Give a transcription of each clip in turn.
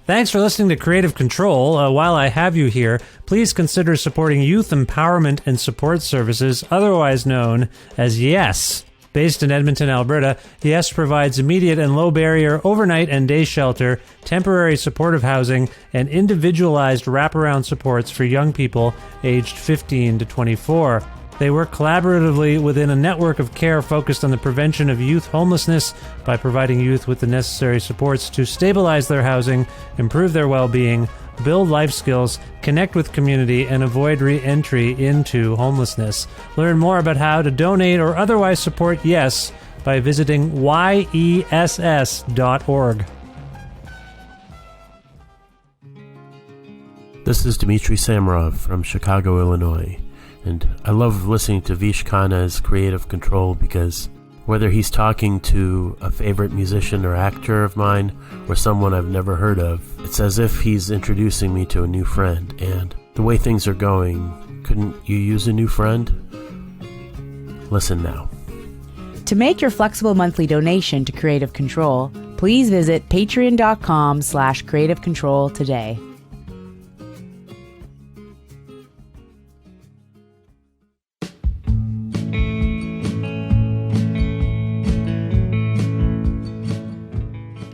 Thanks for listening to Creative Control. While I have you here, please consider supporting Youth Empowerment and Support Services, otherwise known as YES. Based in Edmonton, Alberta, YES provides immediate and low-barrier overnight and day shelter, temporary supportive housing, and individualized wraparound supports for young people aged 15 to 24. They work collaboratively within a network of care focused on the prevention of youth homelessness by providing youth with the necessary supports to stabilize their housing, improve their well-being, build life skills, connect with community, and avoid re-entry into homelessness. Learn more about how to donate or otherwise support YES by visiting yess.org. This is Dmitry Samarov from Chicago, Illinois. And I love listening to Vish Khanna's Creative Control because whether he's talking to a favorite musician or actor of mine or someone I've never heard of, it's as if he's introducing me to a new friend. And the way things are going, couldn't you use a new friend? Listen now. To make your flexible monthly donation to Creative Control, please visit patreon.com/creativecontrol today.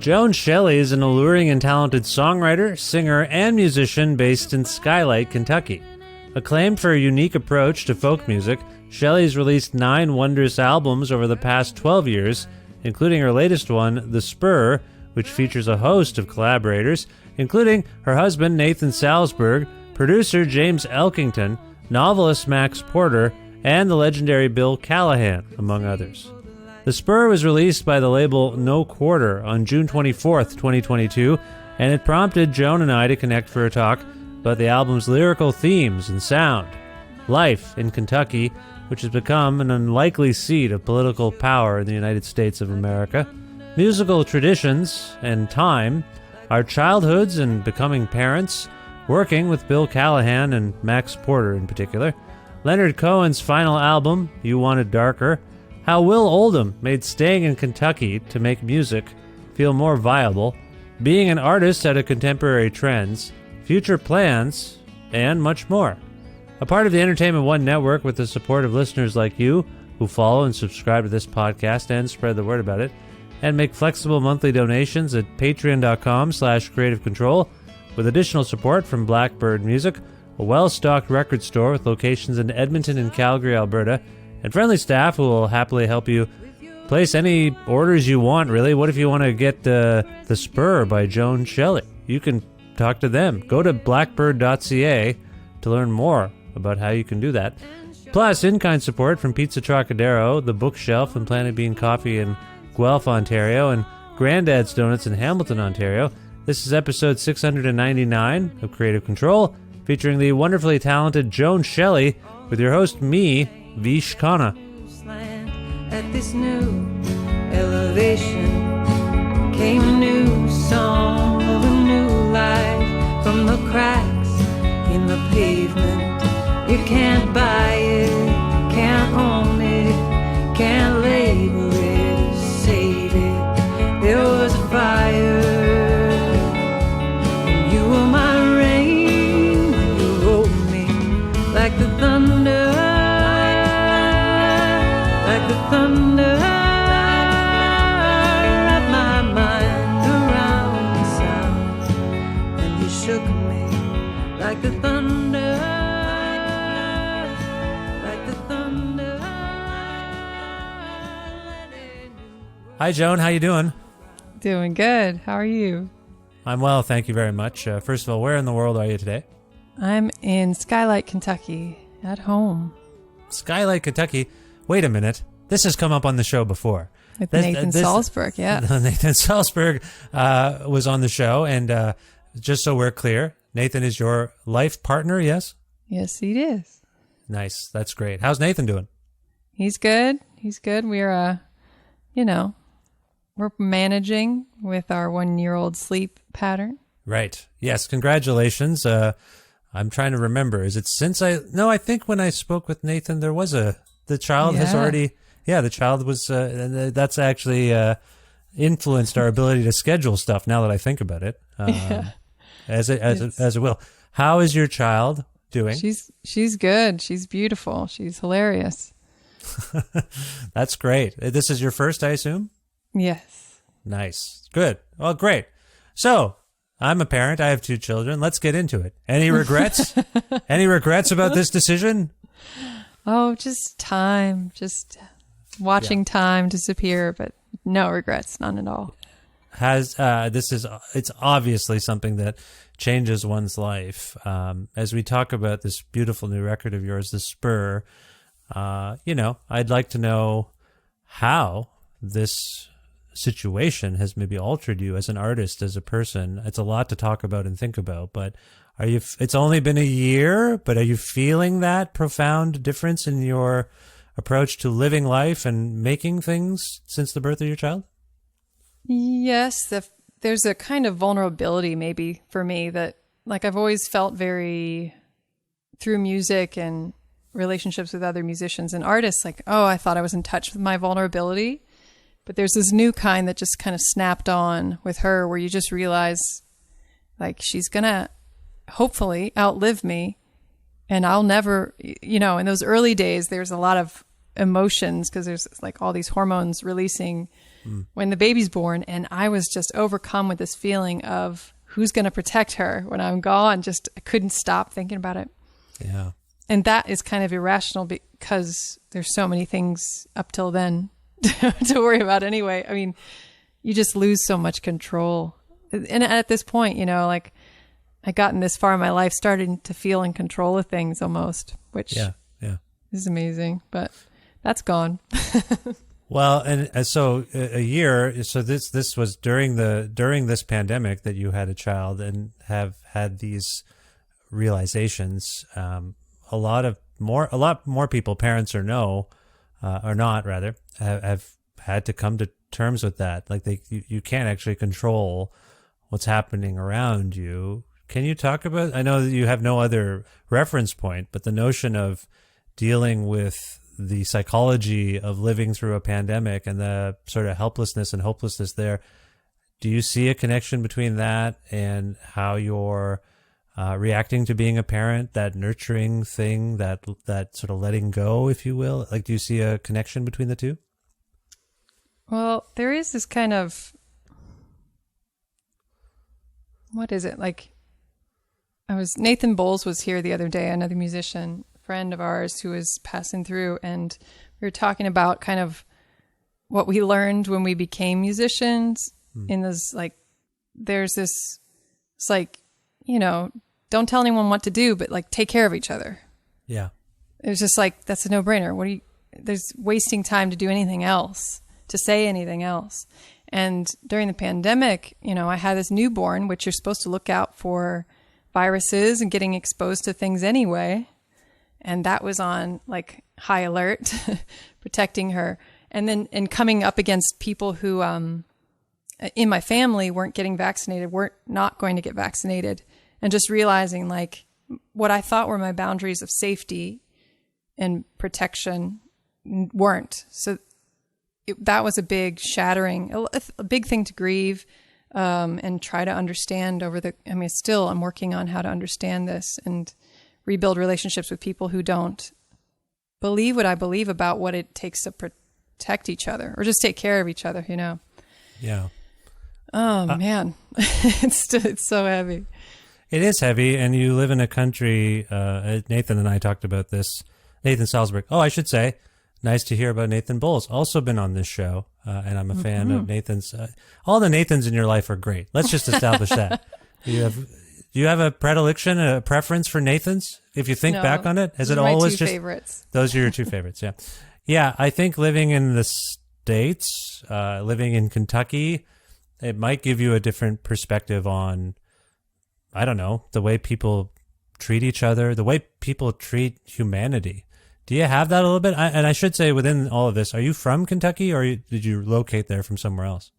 Joan Shelley is an alluring and talented songwriter, singer, and musician based in Skylight, Kentucky. Acclaimed for a unique approach to folk music, Shelley's released 9 wondrous albums over the past 12 years, including her latest one, The Spur, which features a host of collaborators, including her husband Nathan Salzberg, producer James Elkington, novelist Max Porter, and the legendary Bill Callahan, among others. The Spur was released by the label No Quarter on June 24th, 2022, and it prompted Joan and I to connect for a talk about the album's lyrical themes and sound, life in Kentucky, which has become an unlikely seat of political power in the United States of America, musical traditions and time, our childhoods and becoming parents, working with Bill Callahan and Max Porter in particular, Leonard Cohen's final album, You Want It Darker, how Will Oldham made staying in Kentucky to make music feel more viable, being an artist out of contemporary trends, future plans, and much more. A part of the Entertainment One network with the support of listeners like you who follow and subscribe to this podcast and spread the word about it, and make flexible monthly donations at patreon.com/creativecontrol with additional support from Blackbird Music, a well-stocked record store with locations in Edmonton and Calgary, Alberta, and friendly staff who will happily help you place any orders you want, really. What if you want to get The Spur by Joan Shelley? You can talk to them. Go to blackbird.ca to learn more about how you can do that. Plus, in-kind support from Pizza Trocadero, The Bookshelf, and Planet Bean Coffee in Guelph, Ontario, and Grandad's Donuts in Hamilton, Ontario. This is episode 699 of Creative Control, featuring the wonderfully talented Joan Shelley, with your host, me, Vish Khanna. At this new elevation came a new song of a new life from the cracks in the pavement. You can't buy it, can't own it, can't label it, save it. There was a fire, and you were my rain when you rolled me like the thunder. Like the thunder, wrapped my mind around the sound, and you shook me like the thunder, like the thunder. Hi, Joan. How you doing? Doing good. How are you? I'm well, thank you very much. First of all, where in the world are you today? I'm in Skylight, Kentucky, at home. Skylight, Kentucky. Wait a minute. This has come up on the show before. With Nathan Salzberg, yeah. Nathan Salzberg was on the show, and just so we're clear, Nathan is your life partner, yes? Yes, he is. Nice. That's great. How's Nathan doing? He's good. He's good. We're, we're managing with our 1-year-old sleep pattern. Right. Yes. Congratulations. I'm trying to remember. Is it since I think when I spoke with Nathan, the child has already, the child was, that's actually influenced our ability to schedule stuff. Now that I think about it, as it will. How is your child doing? She's good. She's beautiful. She's hilarious. That's great. This is your first, I assume? Yes. Nice. Good. Well, great. So, I'm a parent. I have 2 children. Let's get into it. Any regrets? Any regrets about this decision? Oh, just time. Just watching time disappear, but no regrets, none at all. It's obviously something that changes one's life. As we talk about this beautiful new record of yours, The Spur, I'd like to know how this situation has maybe altered you as an artist, as a person. It's a lot to talk about and think about, but it's only been a year, but are you feeling that profound difference in your approach to living life and making things since the birth of your child? Yes, there's a kind of vulnerability maybe for me that, like, I've always felt very, through music and relationships with other musicians and artists, like, oh, I thought I was in touch with my vulnerability. But there's this new kind that just kind of snapped on with her, where you just realize, like, she's going to hopefully outlive me, and I'll never, in those early days, there's a lot of emotions because there's like all these hormones releasing when the baby's born. And I was just overcome with this feeling of who's going to protect her when I'm gone. Just, I couldn't stop thinking about it. Yeah. And that is kind of irrational because there's so many things up till then to worry about anyway. I mean, you just lose so much control. And at this point, like, I gotten this far in my life, starting to feel in control of things almost, which is amazing, but that's gone. Well, and so a year, so this was during this pandemic that you had a child and have had these realizations. A lot more people, parents or not rather, have had to come to terms with that. Like you can't actually control what's happening around you. Can you talk about, I know that you have no other reference point, but the notion of dealing with the psychology of living through a pandemic and the sort of helplessness and hopelessness there. Do you see a connection between that and how you're reacting to being a parent, that nurturing thing, that sort of letting go, if you will? Like, do you see a connection between the two? Well, there is this kind of, what is it? Like, Nathan Bowles was here the other day, another musician friend of ours who was passing through, and we were talking about kind of what we learned when we became musicians in this, like, there's this, it's like, don't tell anyone what to do, but like take care of each other. Yeah. It was just like, that's a no-brainer. There's wasting time to do anything else, to say anything else. And during the pandemic, I had this newborn, which you're supposed to look out for viruses and getting exposed to things anyway. And that was on like high alert, protecting her. And coming up against people who, in my family weren't getting vaccinated, weren't not going to get vaccinated. And just realizing like what I thought were my boundaries of safety and protection weren't. So that was a big shattering, a big thing to grieve, and try to understand still I'm working on how to understand this and rebuild relationships with people who don't believe what I believe about what it takes to protect each other or just take care of each other, Yeah. Oh man, it's so heavy. It is heavy, and you live in a country, Nathan and I talked about this, Nathan Salzberg. Oh, I should say, nice to hear about Nathan Bowles, also been on this show, and I'm a fan of Nathan's. All the Nathans in your life are great. Let's just establish that. Do you have a predilection, a preference for Nathans? If you think back on it, has it always just favorites? Those are your two favorites, yeah. Yeah, I think living in the States, living in Kentucky, it might give you a different perspective on, I don't know, the way people treat each other, the way people treat humanity. Do you have that a little bit? And I should say, within all of this, are you from Kentucky, or did you locate there from somewhere else?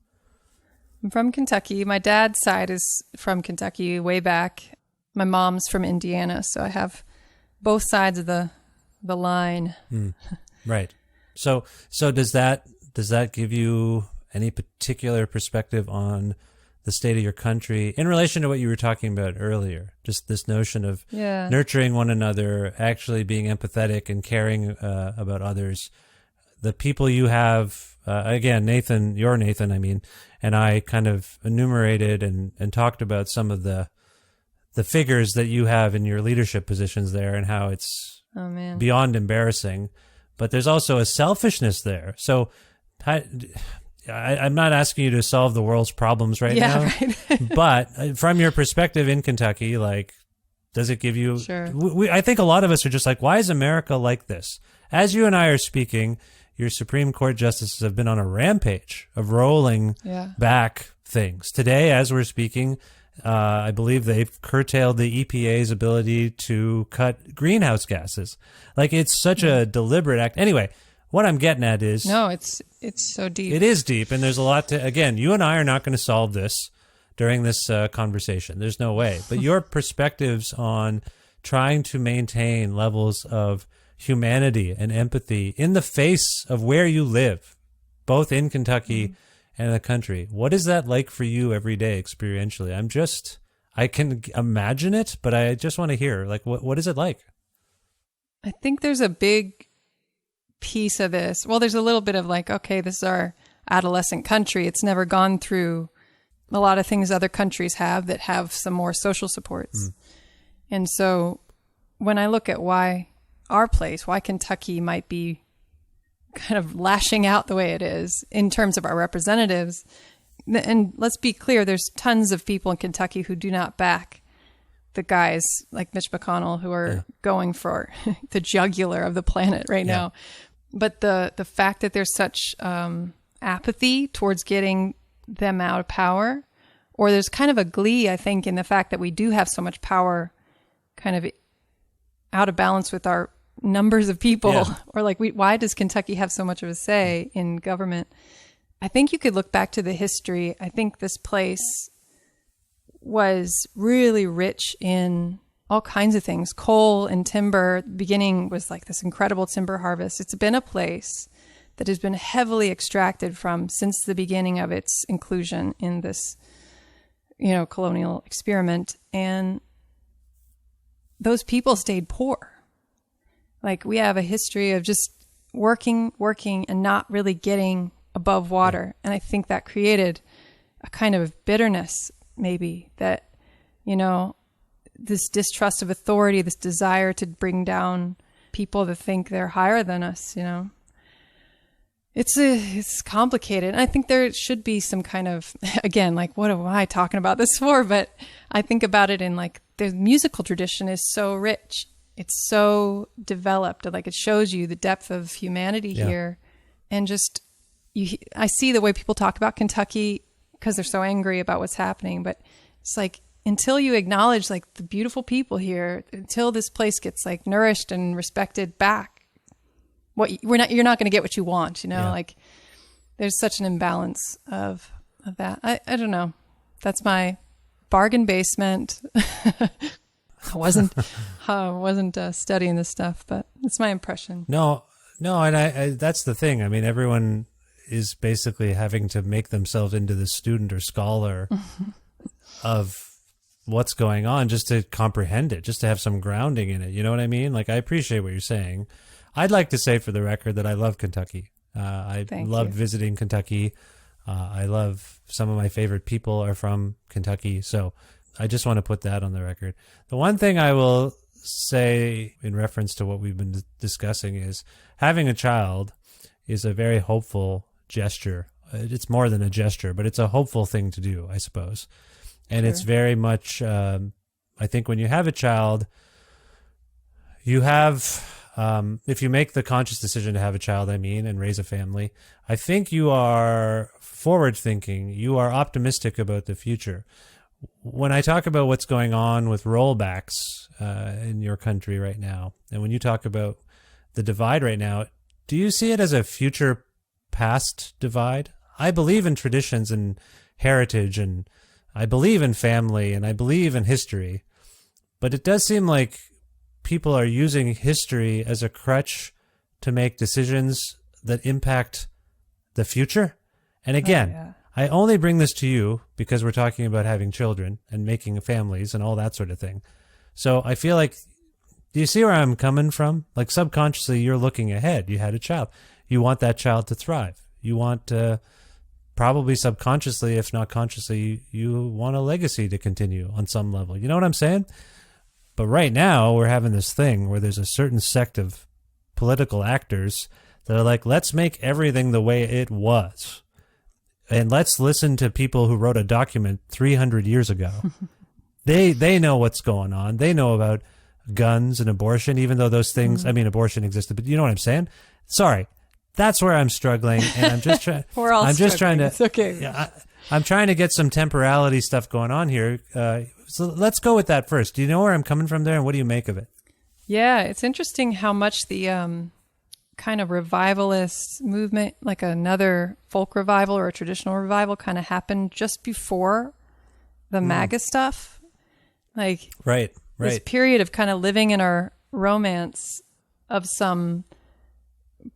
I'm from Kentucky. My dad's side is from Kentucky way back. My mom's from Indiana, so I have both sides of the line. Right. So does that give you any particular perspective on the state of your country in relation to what you were talking about earlier? Just this notion of nurturing one another, actually being empathetic and caring about others. The people you have, again, Nathan, I mean, and I kind of enumerated and talked about some of the figures that you have in your leadership positions there and how it's beyond embarrassing. But there's also a selfishness there. So I'm not asking you to solve the world's problems right now, right. But from your perspective in Kentucky, like, does it give you... Sure. I think a lot of us are just like, why is America like this? As you and I are speaking, your Supreme Court justices have been on a rampage of rolling back things. Today, as we're speaking, I believe they've curtailed the EPA's ability to cut greenhouse gases. Like, it's such a deliberate act. Anyway, what I'm getting at is... No, it's so deep. It is deep, and there's a lot to... Again, you and I are not going to solve this during this conversation. There's no way. But your perspectives on trying to maintain levels of humanity and empathy in the face of where you live, both in Kentucky and the country. What is that like for you every day experientially? I can imagine it, but I just want to hear, like, what is it like? I think there's a big piece of this. Well, there's a little bit of like, okay, this is our adolescent country. It's never gone through a lot of things other countries have that have some more social supports. And so when I look at why Kentucky might be kind of lashing out the way it is in terms of our representatives, and let's be clear, there's tons of people in Kentucky who do not back the guys like Mitch McConnell who are going for the jugular of the planet right now. But the fact that there's such apathy towards getting them out of power, or there's kind of a glee, I think, in the fact that we do have so much power kind of out of balance with our numbers of people, or like, why does Kentucky have so much of a say in government? I think you could look back to the history. I think this place was really rich in all kinds of things. Coal and timber. The beginning was like this incredible timber harvest. It's been a place that has been heavily extracted from since the beginning of its inclusion in this, colonial experiment. And those people stayed poor. Like, we have a history of just working, and not really getting above water. And I think that created a kind of bitterness, maybe, that, this distrust of authority, this desire to bring down people that think they're higher than us, It's complicated. And I think there should be some kind of, again, like, what am I talking about this for? But I think about it in like, the musical tradition is so rich. It's so developed. Like, it shows you the depth of humanity here. And just, I see the way people talk about Kentucky because they're so angry about what's happening. But it's like, until you acknowledge like the beautiful people here, until this place gets like nourished and respected back, you're not going to get what you want, like there's such an imbalance of that. I don't know. That's my bargain basement. I wasn't studying this stuff, but it's my impression. No. And I that's the thing. I mean, everyone is basically having to make themselves into the student or scholar of what's going on just to comprehend it, just to have some grounding in it. You know what I mean? Like, I appreciate what you're saying. I'd like to say for the record that I love Kentucky. I loved visiting Kentucky. I love some of my favorite people are from Kentucky. So I just want to put that on the record. The one thing I will say in reference to what we've been discussing is having a child is a very hopeful gesture. It's more than a gesture, but it's a hopeful thing to do, I suppose. And it's very much, I think when you have a child, you have, if you make the conscious decision to have a child, and raise a family, I think you are forward thinking. You are optimistic about the future. When I talk about what's going on with rollbacks in your country right now, and when you talk about the divide right now, do you see it as a future past divide? I believe in traditions and heritage, and I believe in family, and I believe in history, but it does seem like people are using history as a crutch to make decisions that impact the future. And again, yeah. I only bring this to you because we're talking about having children and making families and all that sort of thing. So I feel like, do you see where I'm coming from? Like subconsciously, you're looking ahead. You had a child. You want that child to thrive. You want to, probably subconsciously, if not consciously, you want a legacy to continue on some level. You know what I'm saying? But right now, we're having this thing where there's a certain sect of political actors that are like, let's make everything the way it was. And let's listen to people who wrote a document 300 years ago. They know what's going on. They know about guns and abortion, even though those things, I mean, abortion existed, but you know what I'm saying? Sorry. That's where I'm struggling, and I'm just trying. We're all I'm just trying to. It's okay. Yeah, I'm trying to get some temporality stuff going on here. So let's go with that first. Do you know where I'm coming from there, and what do you make of it? Yeah, it's interesting how much the kind of revivalist movement, like another folk revival or a traditional revival, kind of happened just before the MAGA stuff. Like, Right. this period of kind of living in our romance of some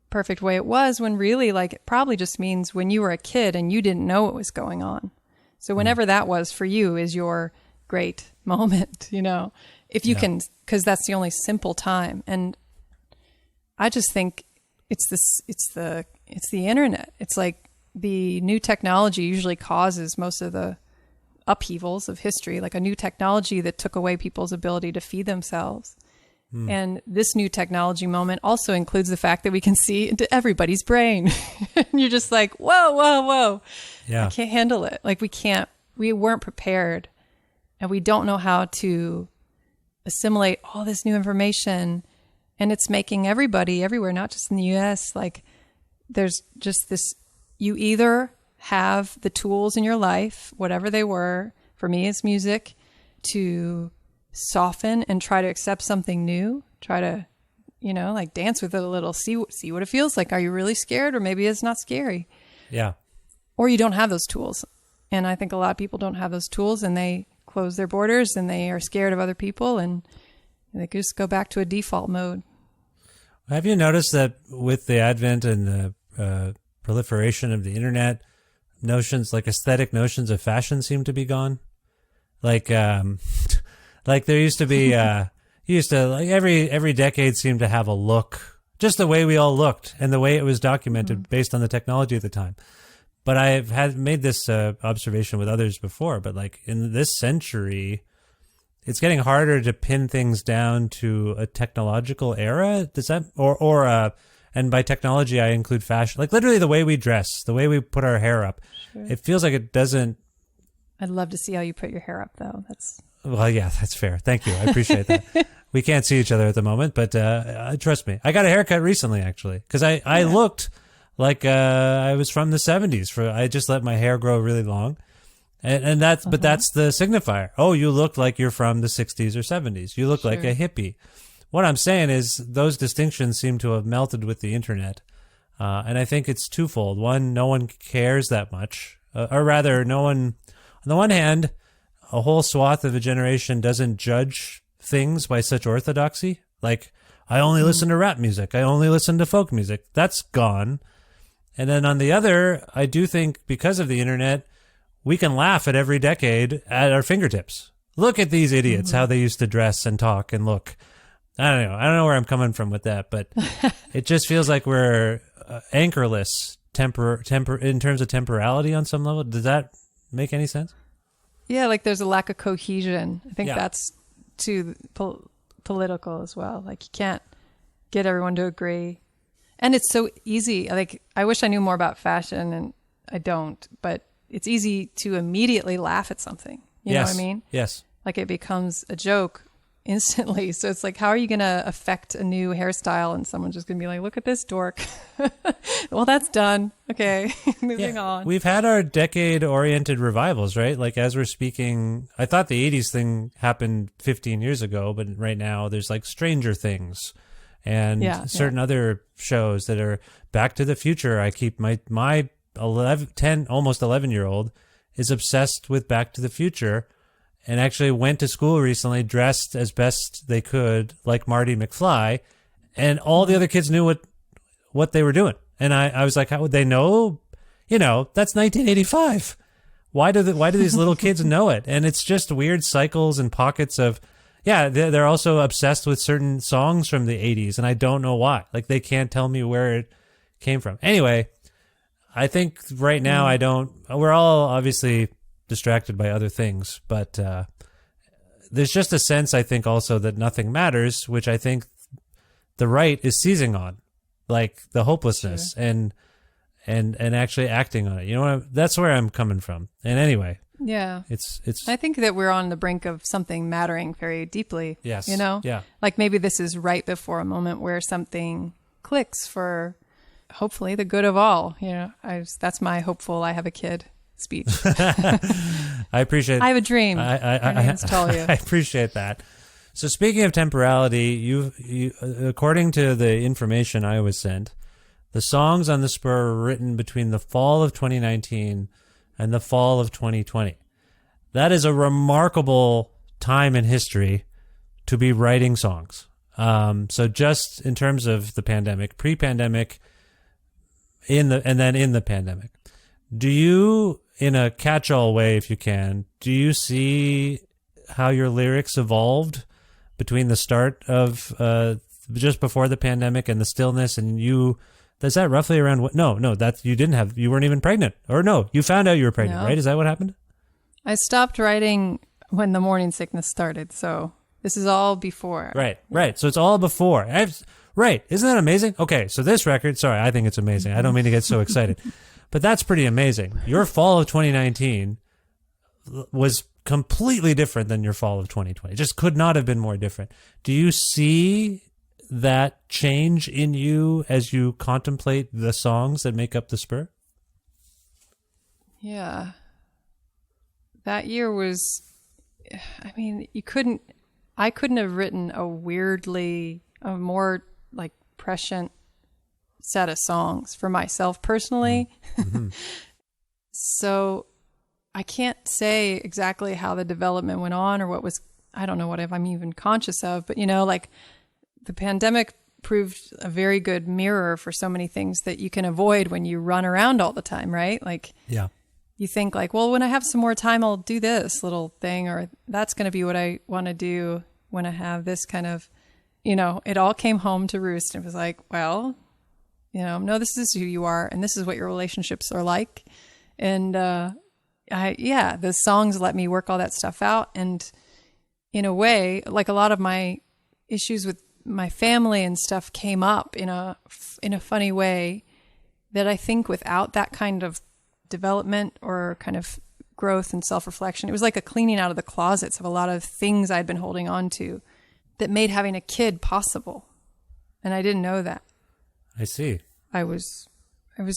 perfect way it was, when really, like, it probably just means when you were a kid and you didn't know what was going on. So whenever that was for you is your great moment, you know, if you can, because that's the only simple time. And I just think it's the internet. It's like the new technology usually causes most of the upheavals of history, like a new technology that took away people's ability to feed themselves. And this new technology moment also includes the fact that we can see into everybody's brain. And you're just like, whoa, whoa, whoa. Yeah. I can't handle it. Like we weren't prepared, and we don't know how to assimilate all this new information. And it's making everybody everywhere, not just in the US, like there's just this, you either have the tools in your life, whatever they were, for me it's music, to soften and try to accept something new, try to, you know, like dance with it a little, see what it feels like. Are you really scared? Or maybe it's not scary. Yeah. Or you don't have those tools. And I think a lot of people don't have those tools, and they close their borders and they are scared of other people, and they could just go back to a default mode. Have you noticed that with the advent and the proliferation of the internet, notions like aesthetic notions of fashion seem to be gone? Like, like there used to be, like every decade seemed to have a look, just the way we all looked and the way it was documented based on the technology at the time. But I've made this observation with others before, but like in this century, it's getting harder to pin things down to a technological era. Does that, and by technology, I include fashion, like literally the way we dress, the way we put our hair up. Sure. It feels like it doesn't. I'd love to see how you put your hair up, though. Well, yeah, that's fair. Thank you. I appreciate that. We can't see each other at the moment, but trust me. I got a haircut recently, actually, because I looked like I was from the 70s. I just let my hair grow really long. And that's, but that's the signifier. Oh, you look like you're from the 60s or 70s. You look like a hippie. What I'm saying is those distinctions seem to have melted with the internet. And I think it's twofold. One, no one cares that much, or rather no one, on the one hand, a whole swath of a generation doesn't judge things by such orthodoxy. Like, I only listen to rap music. I only listen to folk music. That's gone. And then on the other, I do think because of the internet, we can laugh at every decade at our fingertips. Look at these idiots, how they used to dress and talk and look. I don't know where I'm coming from with that, but it just feels like we're anchorless in terms of temporality on some level. Does that make any sense? Yeah, like there's a lack of cohesion. I think that's too political as well. Like you can't get everyone to agree. And it's so easy. Like I wish I knew more about fashion, and I don't, but it's easy to immediately laugh at something. You know what I mean? Yes. Like it becomes a joke instantly. So it's like, how are you going to affect a new hairstyle? And someone's just going to be like, look at this dork. Well, that's done. Okay. Moving on. We've had our decade-oriented revivals, right? Like as we're speaking, I thought the 80s thing happened 15 years ago, but right now there's like Stranger Things and certain other shows that are Back to the Future. I keep my 11-year-old is obsessed with Back to the Future, and actually went to school recently dressed as best they could like Marty McFly, and all the other kids knew what they were doing. And I was like, how would they know? that's 1985. Why do these little kids know it? And it's just weird cycles and pockets of, they're also obsessed with certain songs from the 80s, and I don't know why. Like, they can't tell me where it came from. Anyway, I think right now we're all obviously distracted by other things, but there's just a sense, I think, also that nothing matters, which I think the right is seizing on, like the hopelessness and actually acting on it. That's where I'm coming from. And anyway, it's. I think that we're on the brink of something mattering very deeply. Yes. Yeah. Like maybe this is right before a moment where something clicks for, hopefully, the good of all. That's my hopeful I have a kid speech. I appreciate. I have a dream. I tell you. I appreciate that. So speaking of temporality, you according to the information I was sent, the songs on the spur were written between the fall of 2019 and the fall of 2020. That is a remarkable time in history to be writing songs. So just in terms of the pandemic, pre-pandemic, and then in the pandemic, do you, in a catch-all way, if you can, do you see how your lyrics evolved between the start of just before the pandemic and the stillness, and is that roughly around what? No, that you weren't even pregnant, or no, you found out you were pregnant, right? Is that what happened? I stopped writing when the morning sickness started, so this is all before. Right. So it's all before. Right. Isn't that amazing? Okay, so this record, sorry, I think it's amazing. I don't mean to get so excited, but that's pretty amazing. Your fall of 2019 was completely different than your fall of 2020. Just could not have been more different. Do you see that change in you as you contemplate the songs that make up the spur? Yeah. That year was, I couldn't have written a more like prescient set of songs for myself personally. Mm-hmm. So I can't say exactly how the development went on or I don't know what I'm even conscious of, but like the pandemic proved a very good mirror for so many things that you can avoid when you run around all the time, right? Like, you think like, well, when I have some more time, I'll do this little thing, or that's going to be what I want to do when I have this kind of, it all came home to roost. It was like, well, no, this is who you are, and this is what your relationships are like. And, the songs let me work all that stuff out. And in a way, like a lot of my issues with my family and stuff came up in a funny way that I think without that kind of development or kind of growth and self-reflection, it was like a cleaning out of the closets of a lot of things I'd been holding on to that made having a kid possible. And I didn't know that. I see. I was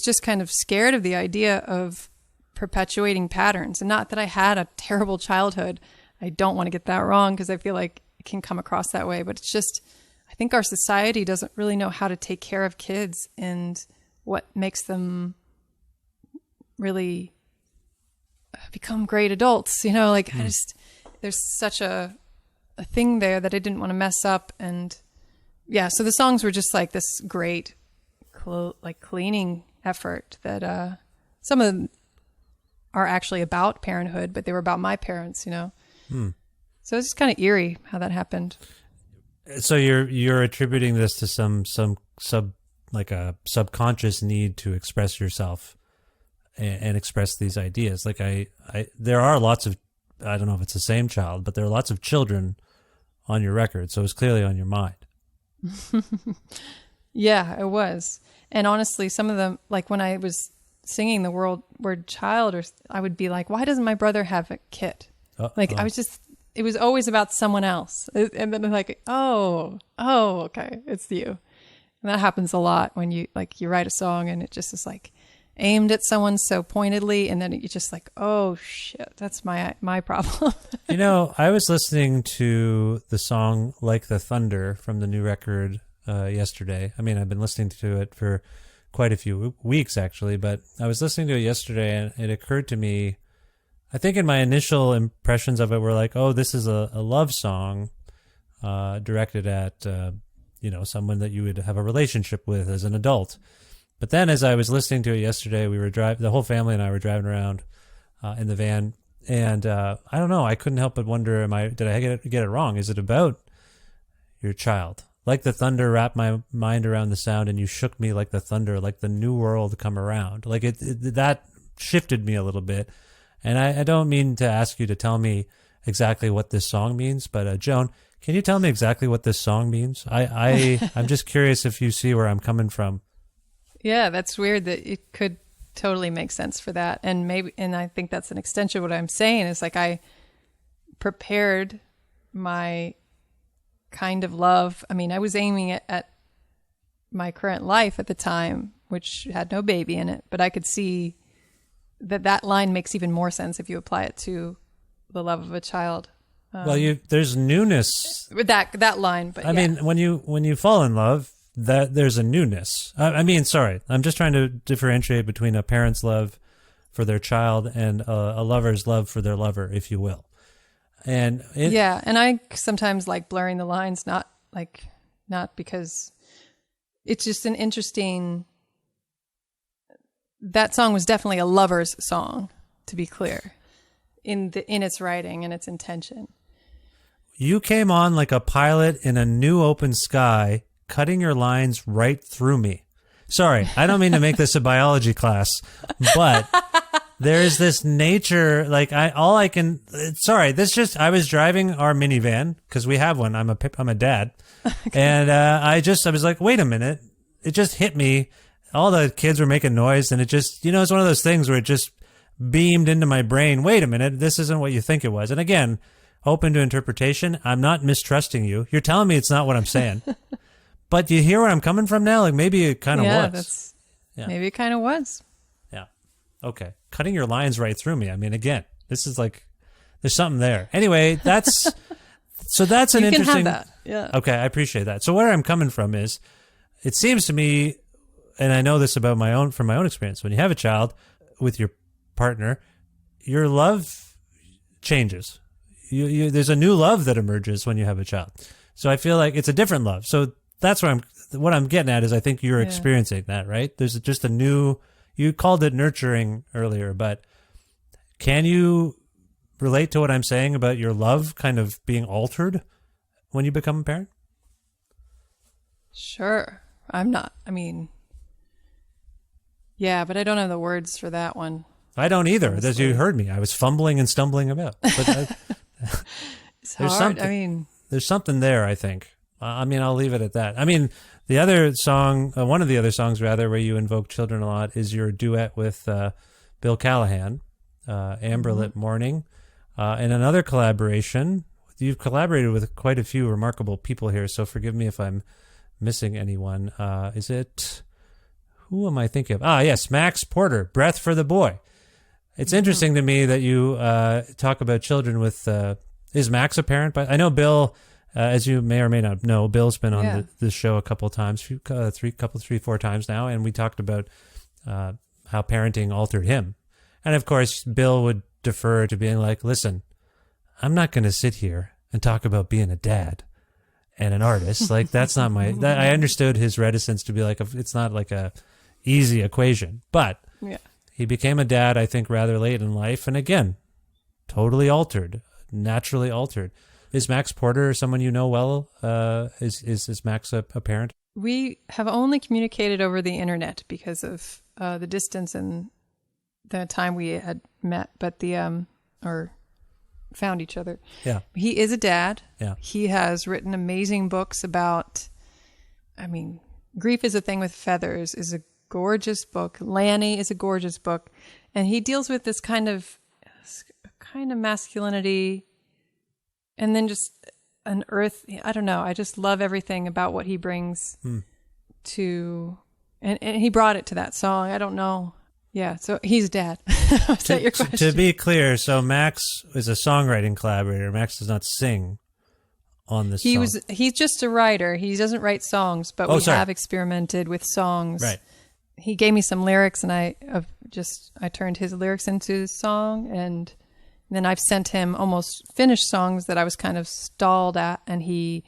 just kind of scared of the idea of perpetuating patterns. And not that I had a terrible childhood. I don't want to get that wrong, because I feel like it can come across that way. But it's just, I think our society doesn't really know how to take care of kids and what makes them really become great adults. There's such a thing there that I didn't want to mess up. And so the songs were just like this great cleaning effort that some of them are actually about parenthood, but they were about my parents, So it's just kind of eerie how that happened. So you're attributing this to some a subconscious need to express yourself and express these ideas. Like there are lots of, I don't know if it's the same child, but there are lots of children on your record, so it's clearly on your mind. Yeah, it was. And honestly, some of them, like when I was singing the word child, I would be like, why doesn't my brother have a kid? I was just, it was always about someone else. And then like, oh, okay, it's you. And that happens a lot when you write a song and it just is like aimed at someone so pointedly, and then you're just like, oh shit, that's my problem. I was listening to the song Like the Thunder from the new record yesterday. I mean, I've been listening to it for quite a few weeks actually, but I was listening to it yesterday and it occurred to me, I think in my initial impressions of it were like, oh, this is a love song directed at, someone that you would have a relationship with as an adult. But then as I was listening to it yesterday, the whole family and I were driving around in the van, and I don't know, I couldn't help but wonder, did I get it wrong? Is it about your child? Like the thunder wrapped my mind around the sound, and you shook me like the thunder, like the new world come around. Like that shifted me a little bit. And I don't mean to ask you to tell me exactly what this song means, but Joan, can you tell me exactly what this song means? I'm just curious if you see where I'm coming from. Yeah, that's weird that it could totally make sense for that. And I think that's an extension of what I'm saying is like I prepared my kind of love. I mean, I was aiming it at my current life at the time, which had no baby in it, but I could see that line makes even more sense if you apply it to the love of a child. Well, there's newness with that line, but I mean, when you fall in love, that there's a newness. Sorry, I'm just trying to differentiate between a parent's love for their child and a lover's love for their lover, if you will. And and I sometimes like blurring the lines, not because it's just an interesting. That song was definitely a lover's song, to be clear, in its writing and its intention. You came on like a pilot in a new open sky, cutting your lines right through me. Sorry, I don't mean to make this a biology class, but there is this nature, like I was driving our minivan because we have one. I'm a dad. Okay. And I was like, wait a minute. It just hit me. All the kids were making noise, and it just, it's one of those things where it just beamed into my brain. Wait a minute. This isn't what you think it was. And again, open to interpretation. I'm not mistrusting you. You're telling me it's not what I'm saying. But do you hear where I'm coming from now? Like maybe it kind of was. Maybe it kind of was. Yeah. Okay. Cutting your lines right through me. I mean, again, this is like, there's something there. Anyway, that's an interesting. You can have that. Yeah. Okay. I appreciate that. So where I'm coming from is, it seems to me, and I know this from my own experience, when you have a child with your partner, your love changes. There's a new love that emerges when you have a child. So I feel like it's a different love. So that's what I'm getting at is I think you're experiencing that, right? There's just you called it nurturing earlier, but can you relate to what I'm saying about your love kind of being altered when you become a parent? Sure. Yeah, but I don't have the words for that one. I don't either. As you heard me, I was fumbling and stumbling about. But it's hard. There's something there, I think. I'll leave it at that. The other song, one of the other songs rather, where you invoke children a lot is your duet with Bill Callahan, Amberlit Morning, and another collaboration. You've collaborated with quite a few remarkable people here, so forgive me if I'm missing anyone. Who am I thinking of? Yes, Max Porter, Breath for the Boy. It's interesting to me that you talk about children with, is Max a parent? But I know Bill, as you may or may not know, Bill's been on the show a couple of times, 4 times now, and we talked about how parenting altered him. And of course, Bill would defer to being like, listen, I'm not going to sit here and talk about being a dad and an artist. Like, that's not I understood his reticence to be like, it's not like a easy equation, but he became a dad, I think, rather late in life. And again, totally altered, naturally altered. Is Max Porter someone you know well? Is Max a parent? We have only communicated over the internet because of the distance and the time we had met, but or found each other. Yeah. He is a dad. Yeah. He has written amazing books about, Grief is a Thing with Feathers is a gorgeous book. Lanny is a gorgeous book. And he deals with this kind of masculinity and then just an earth. I don't know. I just love everything about what he brings to, and he brought it to that song. I don't know. Yeah, so he's dad. Was that your question? To be clear, so Max is a songwriting collaborator. Max does not sing on this song. He's just a writer. He doesn't write songs, but we have experimented with songs. Right. He gave me some lyrics, and I turned his lyrics into song, and then I've sent him almost finished songs that I was kind of stalled at, and he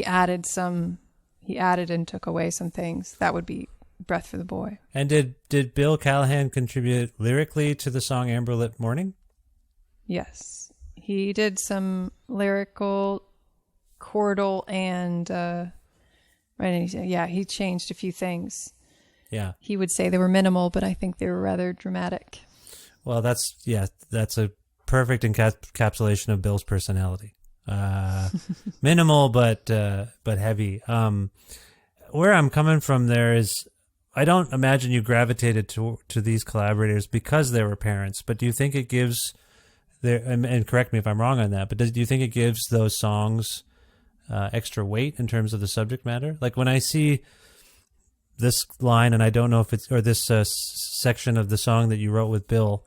added and took away some things. That would be Breath for the Boy. And did Bill Callahan contribute lyrically to the song Amberlit Morning? Yes. He did some lyrical, chordal, and he changed a few things. Yeah. He would say they were minimal, but I think they were rather dramatic. Well, that's a perfect encapsulation of Bill's personality. Minimal, but heavy. Where I'm coming from there is, I don't imagine you gravitated to these collaborators because they were parents, but do you think it gives and correct me if I'm wrong on that, but do you think it gives those songs extra weight in terms of the subject matter? Like when I see this line, and I don't know if it's, or this section of the song that you wrote with Bill,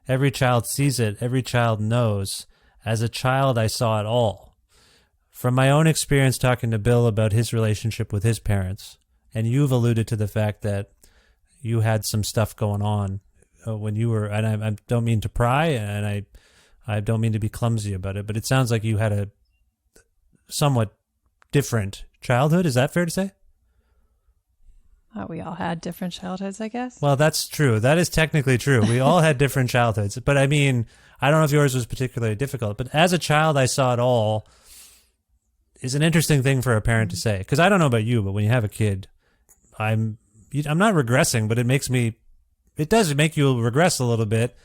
every child sees it, every child knows. As a child, I saw it all. From my own experience talking to Bill about his relationship with his parents, and you've alluded to the fact that you had some stuff going on when you were, and I don't mean to pry, and I don't mean to be clumsy about it, but it sounds like you had a somewhat different childhood. Is that fair to say? We all had different childhoods, I guess. Well, that's true. That is technically true. We all had different childhoods. But I mean, I don't know if yours was particularly difficult, but as a child, I saw it all is an interesting thing for a parent to say. Because I don't know about you, but when you have a kid, I'm not regressing, but it does make you regress a little bit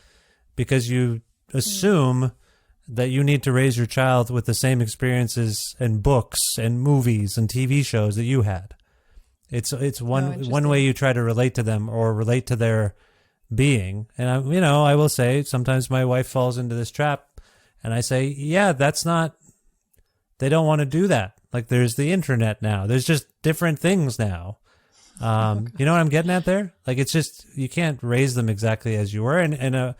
because you assume that you need to raise your child with the same experiences and books and movies and TV shows that you had. It's one way you try to relate to them or relate to their being. And I will say sometimes my wife falls into this trap, and I say, yeah, they don't want to do that. Like there's the internet now. There's just different things now. You know what I'm getting at there? Like it's just, you can't raise them exactly as you were. And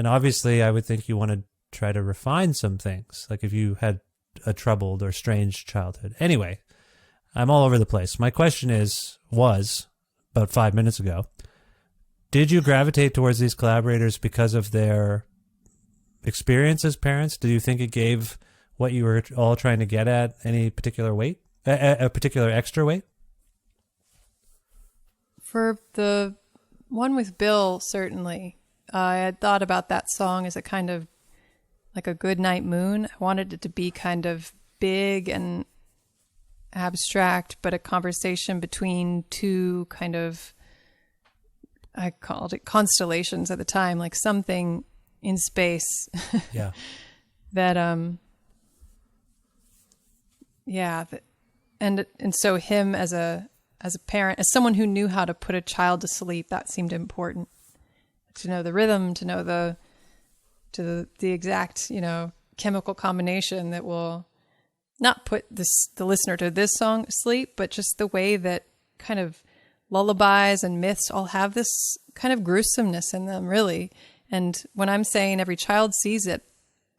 obviously I would think you want to try to refine some things. Like if you had a troubled or strange childhood. Anyway, I'm all over the place. My question was about 5 minutes ago, did you gravitate towards these collaborators because of their experience as parents? Do you think it gave what you were all trying to get at any particular weight, a particular extra weight? For the one with Bill, certainly. I had thought about that song as a kind of like a good night moon. I wanted it to be kind of big and abstract, but a conversation between two kind of, I called it constellations at the time, like something in space. Yeah. And so him as a parent, as someone who knew how to put a child to sleep, that seemed important. To know the rhythm, to know the exact, chemical combination that will not put the listener to this song to sleep, but just the way that kind of lullabies and myths all have this kind of gruesomeness in them, really. And when I'm saying every child sees it,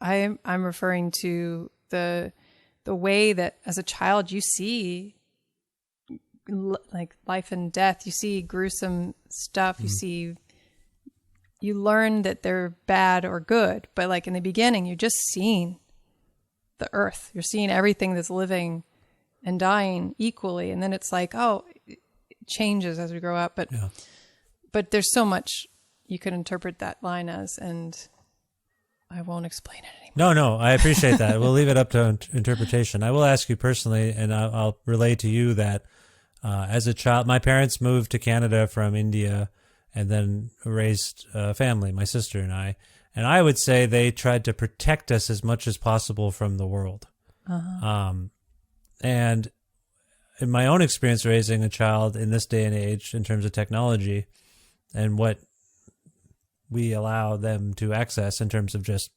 I'm referring to the way that as a child you see like life and death, you see gruesome stuff, you learn that they're bad or good, but like in the beginning you're just seeing the earth, you're seeing everything that's living and dying equally, and then it's like, oh, it changes as we grow up, but there's so much you could interpret that line as, and I won't explain it anymore. No, I appreciate that. We'll leave it up to interpretation. I will ask you personally, and I'll relay to you that as a child, my parents moved to Canada from India and then raised a family, my sister and I. And I would say they tried to protect us as much as possible from the world. Uh-huh. And in my own experience raising a child in this day and age in terms of technology and what we allow them to access in terms of just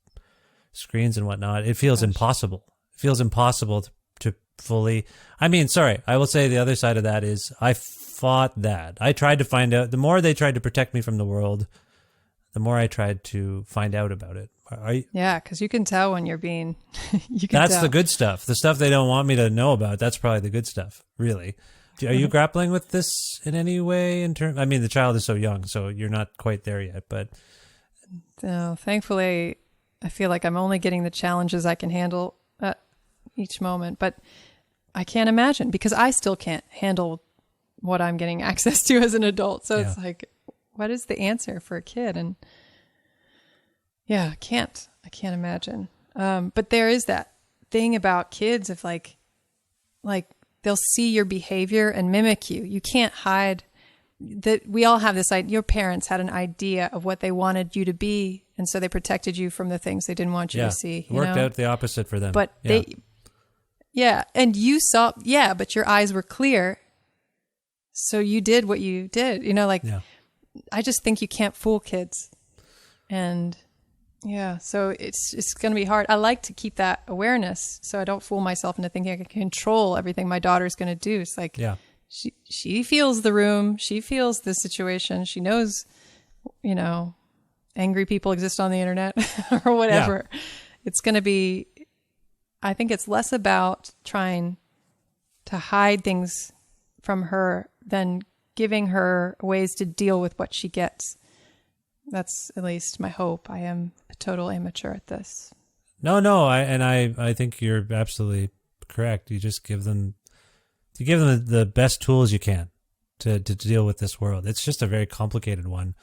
screens and whatnot, it feels impossible. It feels impossible to fully... I will say the other side of that is I fought that. I tried to find out. The more they tried to protect me from the world, the more I tried to find out about it. Yeah, because you can tell when you're being... That's the good stuff. The stuff they don't want me to know about, that's probably the good stuff, really. Are you grappling with this in any way? The child is so young, so you're not quite there yet, but... No, thankfully, I feel like I'm only getting the challenges I can handle at each moment, but I can't imagine, because I still can't handle what I'm getting access to as an adult. So Yeah. it's like, what is the answer for a kid? And yeah, I can't imagine. But there is that thing about kids of like they'll see your behavior and mimic you. You can't hide that. We all have this idea. Your parents had an idea of what they wanted you to be. And so they protected you from the things they didn't want you to see. It worked out the opposite for them. But and you saw, but your eyes were clear. So you did what you did, I just think you can't fool kids. And so it's going to be hard. I like to keep that awareness so I don't fool myself into thinking I can control everything my daughter's going to do. It's like, she feels the room. She feels the situation. She knows, angry people exist on the internet or whatever. Yeah. It's going to be, I think it's less about trying to hide things from her than giving her ways to deal with what she gets. That's at least my hope. I am a total amateur at this. No, I think you're absolutely correct. You just give them the best tools you can to deal with this world. It's just a very complicated one.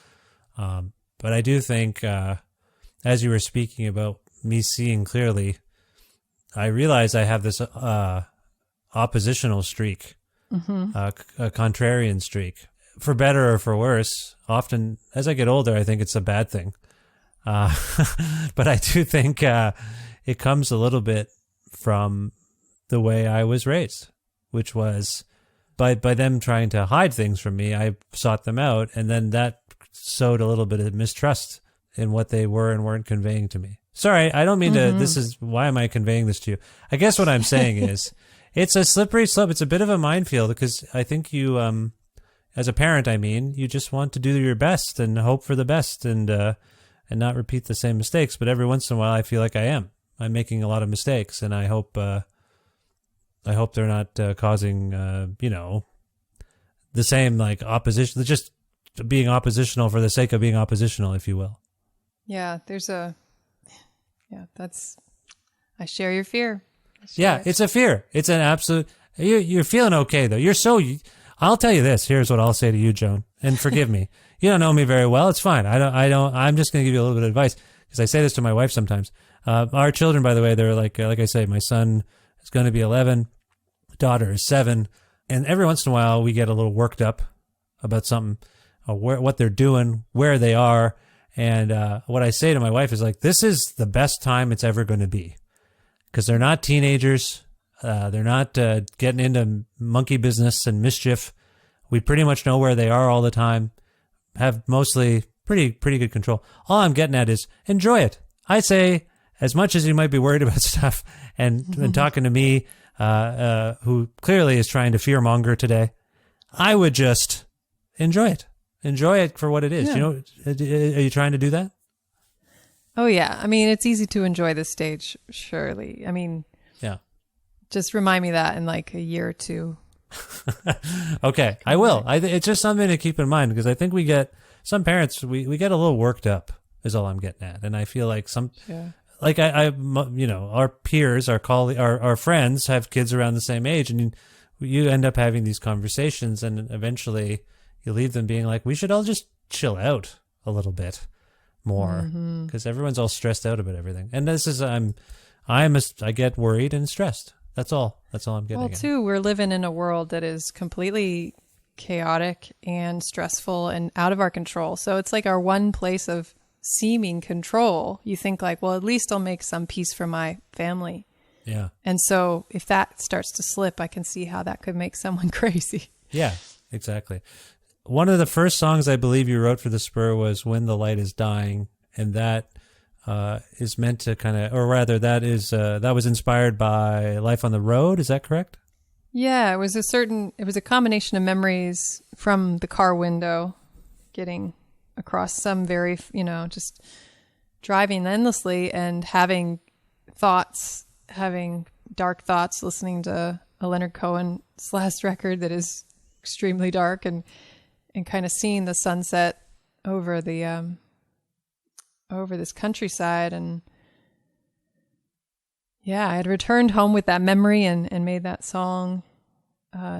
But I do think, as you were speaking about me seeing clearly, I realize I have this oppositional streak, a contrarian streak. For better or for worse, often as I get older, I think it's a bad thing. But I do think it comes a little bit from the way I was raised, which was by them trying to hide things from me, I sought them out, and then that sowed a little bit of mistrust in what they were and weren't conveying to me. Sorry, I don't mean to, why am I conveying this to you? I guess what I'm saying is, it's a slippery slope. It's a bit of a minefield because I think you, as a parent, you just want to do your best and hope for the best and not repeat the same mistakes. But every once in a while, I feel like I'm making a lot of mistakes, and I hope they're not causing, the same like opposition, just being oppositional for the sake of being oppositional, if you will. Yeah, I share your fear. It's a fear. It's an absolute, you're feeling okay though. I'll tell you this. Here's what I'll say to you, Joan, and forgive me. You don't know me very well. It's fine. I'm just going to give you a little bit of advice because I say this to my wife sometimes. Our children, by the way, they're like I say, my son is going to be 11, daughter is 7. And every once in a while we get a little worked up about something, what they're doing, where they are. And what I say to my wife is like, this is the best time it's ever going to be because they're not teenagers. They're not getting into monkey business and mischief. We pretty much know where they are all the time, have mostly pretty good control. All I'm getting at is enjoy it. I say, as much as you might be worried about stuff and talking to me, who clearly is trying to fearmonger today, I would just enjoy it. Enjoy it for what it is. Yeah. Are you trying to do that? Oh, yeah. I mean, it's easy to enjoy this stage, surely. I mean, yeah. Just remind me that in like a year or two. Okay, I will. It's just something to keep in mind because I think we get, some parents, we get a little worked up is all I'm getting at. And I feel like like our peers, our friends have kids around the same age, and you end up having these conversations, and eventually you leave them being like, we should all just chill out a little bit more because everyone's all stressed out about everything. And this is, I get worried and stressed. That's all I'm getting at. Well, too, we're living in a world that is completely chaotic and stressful and out of our control. So it's like our one place of seeming control. You think like, well, at least I'll make some peace for my family. Yeah. And so if that starts to slip, I can see how that could make someone crazy. Yeah, exactly. One of the first songs I believe you wrote for the Spur was When the Light is Dying. And that is meant to kind of, or rather that was inspired by life on the road. Is that correct? Yeah, it was a combination of memories from the car window, getting across some very, just driving endlessly and having dark thoughts, listening to a Leonard Cohen's last record that is extremely dark and kind of seeing the sunset over the, over this countryside. And yeah, I had returned home with that memory and made that song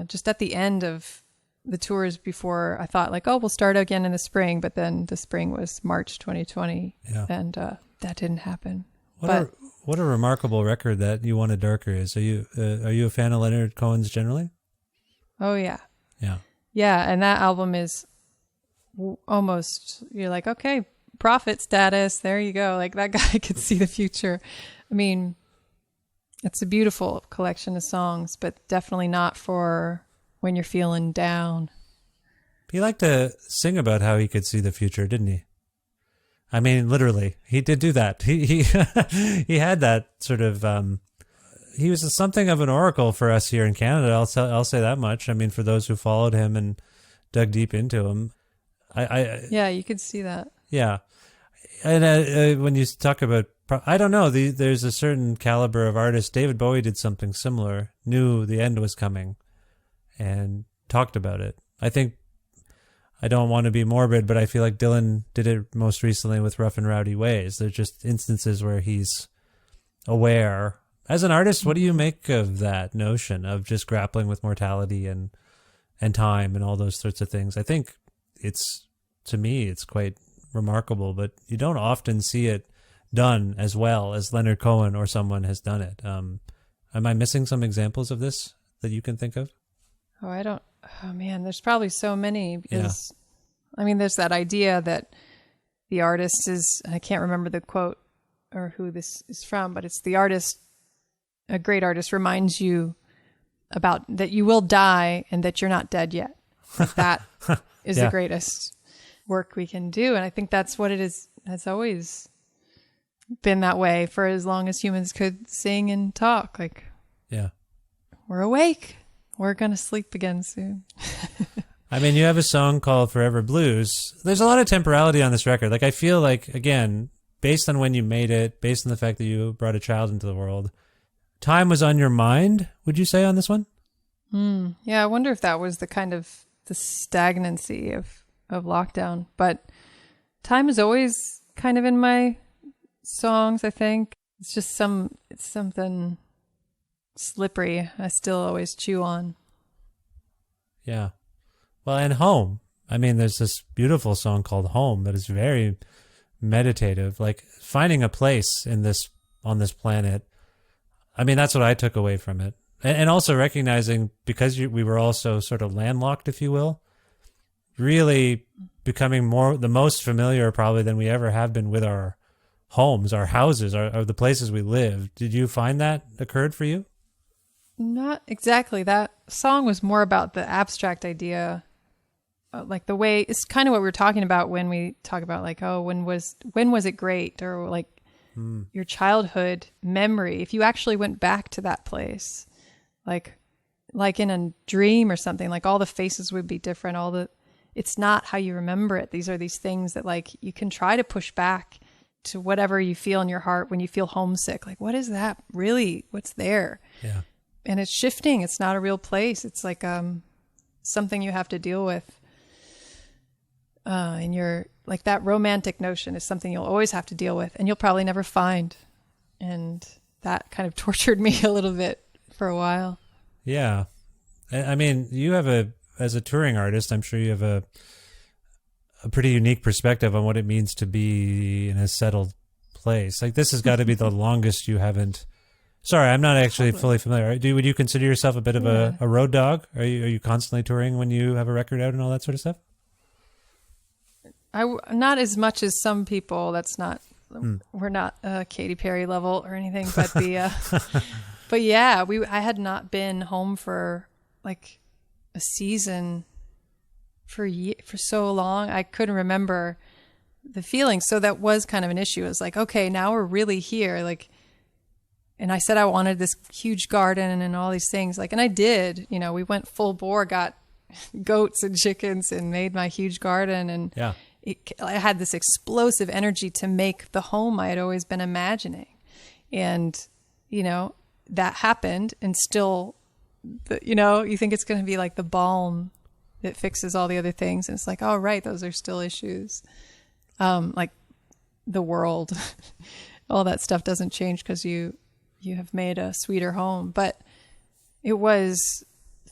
just at the end of the tours before I thought like, oh, we'll start again in the spring. But then the spring was March 2020 and that didn't happen. What a remarkable record that You Want It Darker is. Are you a fan of Leonard Cohen's generally? Oh, yeah. Yeah. Yeah. And that album is almost, you're like, okay, prophet status. There you go. Like that guy could see the future. I mean, it's a beautiful collection of songs, but definitely not for when you're feeling down. He liked to sing about how he could see the future, didn't he? I mean, literally, he did do that. He he had that sort of. He was something of an oracle for us here in Canada. I'll say that much. I mean, for those who followed him and dug deep into him, yeah, you could see that. Yeah, and when you talk about, I don't know, there's a certain caliber of artist. David Bowie did something similar. Knew the end was coming, and talked about it. I think. I don't want to be morbid, but I feel like Dylan did it most recently with Rough and Rowdy Ways. There's just instances where he's aware. As an artist, what do you make of that notion of just grappling with mortality and time and all those sorts of things? I think to me, it's quite remarkable, but you don't often see it done as well as Leonard Cohen or someone has done it. Am I missing some examples of this that you can think of? Oh man, there's probably so many because, I mean, there's that idea that the artist is, I can't remember the quote or who this is from, but it's the artist, a great artist reminds you about that you will die and that you're not dead yet. Like that is the greatest work we can do. And I think that's what it is. It's always been that way for as long as humans could sing and talk. Like, we're awake. We're going to sleep again soon. I mean, you have a song called Forever Blues. There's a lot of temporality on this record. Like, I feel like, again, based on when you made it, based on the fact that you brought a child into the world, time was on your mind, would you say, on this one? Yeah, I wonder if that was the kind of the stagnancy of lockdown. But time is always kind of in my songs, I think. It's just something slippery I still always chew on. Yeah. Well, and Home. I mean, there's this beautiful song called Home that is very meditative, like finding a place on this planet. I mean, that's what I took away from it. And also recognizing, because we were also sort of landlocked, if you will, really becoming the most familiar probably than we ever have been with our homes, our houses, our the places we live. Did you find that occurred for you? Not exactly. That song was more about the abstract idea, like the way it's kind of what we were talking about when we talk about like, oh, when was it great, or like your childhood memory. If you actually went back to that place, like in a dream or something, like all the faces would be different. It's not how you remember it. These are these things that like you can try to push back to whatever you feel in your heart when you feel homesick. Like, what is that really? What's there? Yeah. And it's shifting. It's not a real place. It's like something you have to deal with. And you're like, that romantic notion is something you'll always have to deal with and you'll probably never find. And that kind of tortured me a little bit for a while. Yeah. I mean, as a touring artist, I'm sure you have a pretty unique perspective on what it means to be in a settled place. Like, this has got to be the longest you haven't. Sorry, I'm not actually fully familiar. Would you consider yourself a bit of a road dog? Are you constantly touring when you have a record out and all that sort of stuff? Not as much as some people. That's not. We're not Katy Perry level or anything. But but yeah, I had not been home for like a season for so long. I couldn't remember the feeling. So that was kind of an issue. It was like, okay, now we're really here. Like. And I said I wanted this huge garden and all these things. Like, and I did. You know, we went full bore, got goats and chickens, and made my huge garden. And I had this explosive energy to make the home I had always been imagining. And, you know, that happened. And still, you know, you think it's going to be like the balm that fixes all the other things. And it's like, oh, right, those are still issues. Like the world, all that stuff doesn't change because you have made a sweeter home. But it was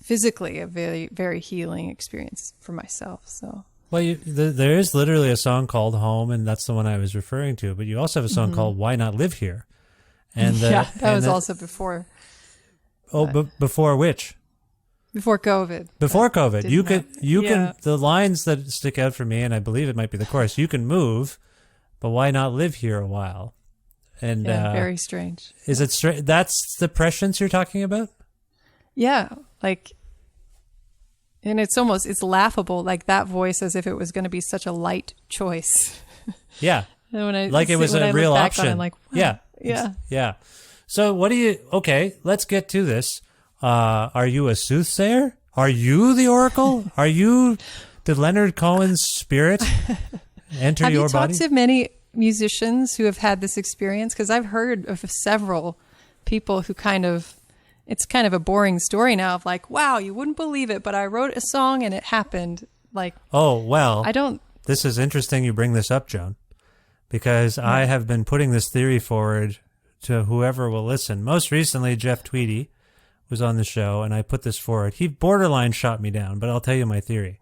physically a very, very healing experience for myself. So. Well, there is literally a song called Home, and that's the one I was referring to. But you also have a song called Why Not Live Here? And that was also before. Oh, before which? Before COVID. Before COVID. You Yeah. can, the lines that stick out for me, and I believe it might be the chorus, you can move, but why not live here a while? And very strange. Is it straight? That's the prescience you're talking about? Yeah. Like, and it's laughable, like that voice, as if it was going to be such a light choice. Yeah. And when like it was a real option. I'm like, what? Yeah. Yeah. So okay, let's get to this. Are you a soothsayer? Are you the oracle? Did Leonard Cohen's spirit enter your body? Have you talked to many musicians who have had this experience? Because I've heard of several people who it's kind of a boring story now of like, wow, you wouldn't believe it, but I wrote a song and it happened. Like, oh, well, this is interesting you bring this up, Joan, because I have been putting this theory forward to whoever will listen. Most recently, Jeff Tweedy was on the show, and I put this forward. He borderline shot me down, but I'll tell you my theory.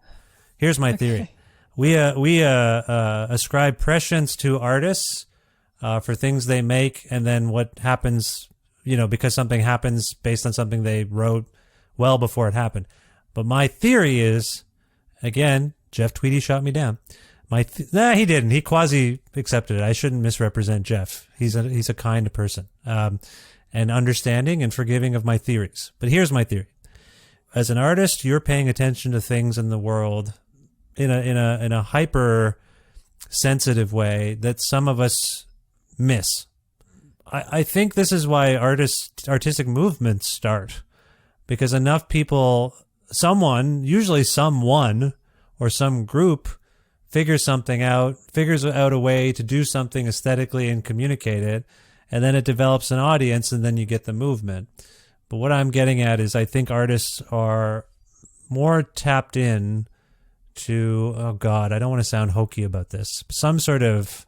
Here's my theory. We ascribe prescience to artists for things they make, and then what happens, because something happens based on something they wrote well before it happened. But my theory is, again, Jeff Tweedy shot me down. He didn't. He quasi accepted it. I shouldn't misrepresent Jeff. He's a kind person, and understanding and forgiving of my theories. But here's my theory: as an artist, you're paying attention to things in the world in a hyper sensitive way that some of us miss. I think this is why artistic movements start, because enough people, usually someone or some group, figures out a way to do something aesthetically and communicate it, and then it develops an audience, and then you get the movement. But what I'm getting at is I think artists are more tapped in to, oh God, I don't want to sound hokey about this, some sort of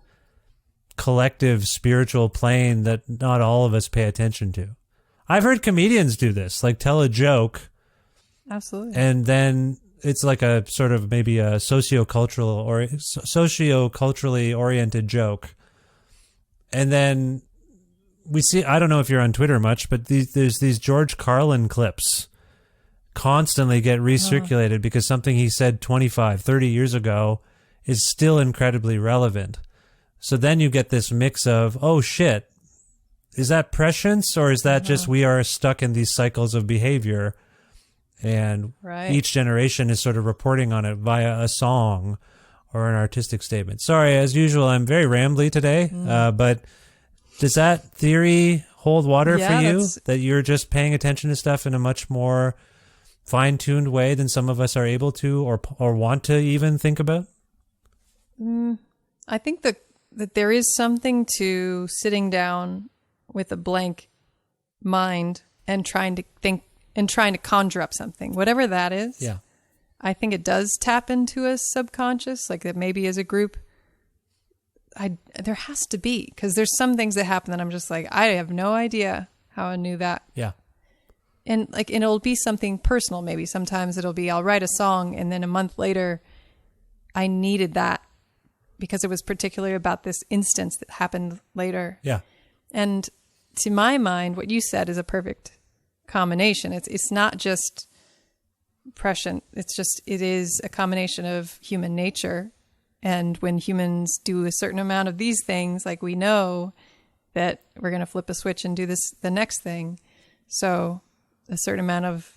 collective spiritual plane that not all of us pay attention to. I've heard comedians do this, like tell a joke. Absolutely. And then it's like a sort of maybe a socioculturally oriented joke. And then we see, I don't know if you're on Twitter much, but there's these George Carlin clips constantly get recirculated because something he said 25, 30 years ago is still incredibly relevant. So then you get this mix of, oh shit, is that prescience, or is that just we are stuck in these cycles of behavior, and each generation is sort of reporting on it via a song or an artistic statement? Sorry, as usual, I'm very rambly today, but does that theory hold water for you, that you're just paying attention to stuff in a much more fine-tuned way than some of us are able to or want to even think about? I think that there is something to sitting down with a blank mind and trying to think and trying to conjure up something, whatever that is. Yeah. I think it does tap into a subconscious, like that maybe as a group, there has to be, because there's some things that happen that I'm just like, I have no idea how I knew that. Yeah. And it'll be something personal. Maybe sometimes it'll be, I'll write a song and then a month later I needed that because it was particularly about this instance that happened later. Yeah. And to my mind, what you said is a perfect combination. It's not just prescient. It is a combination of human nature. And when humans do a certain amount of these things, like we know that we're going to flip a switch and do the next thing. So a certain amount of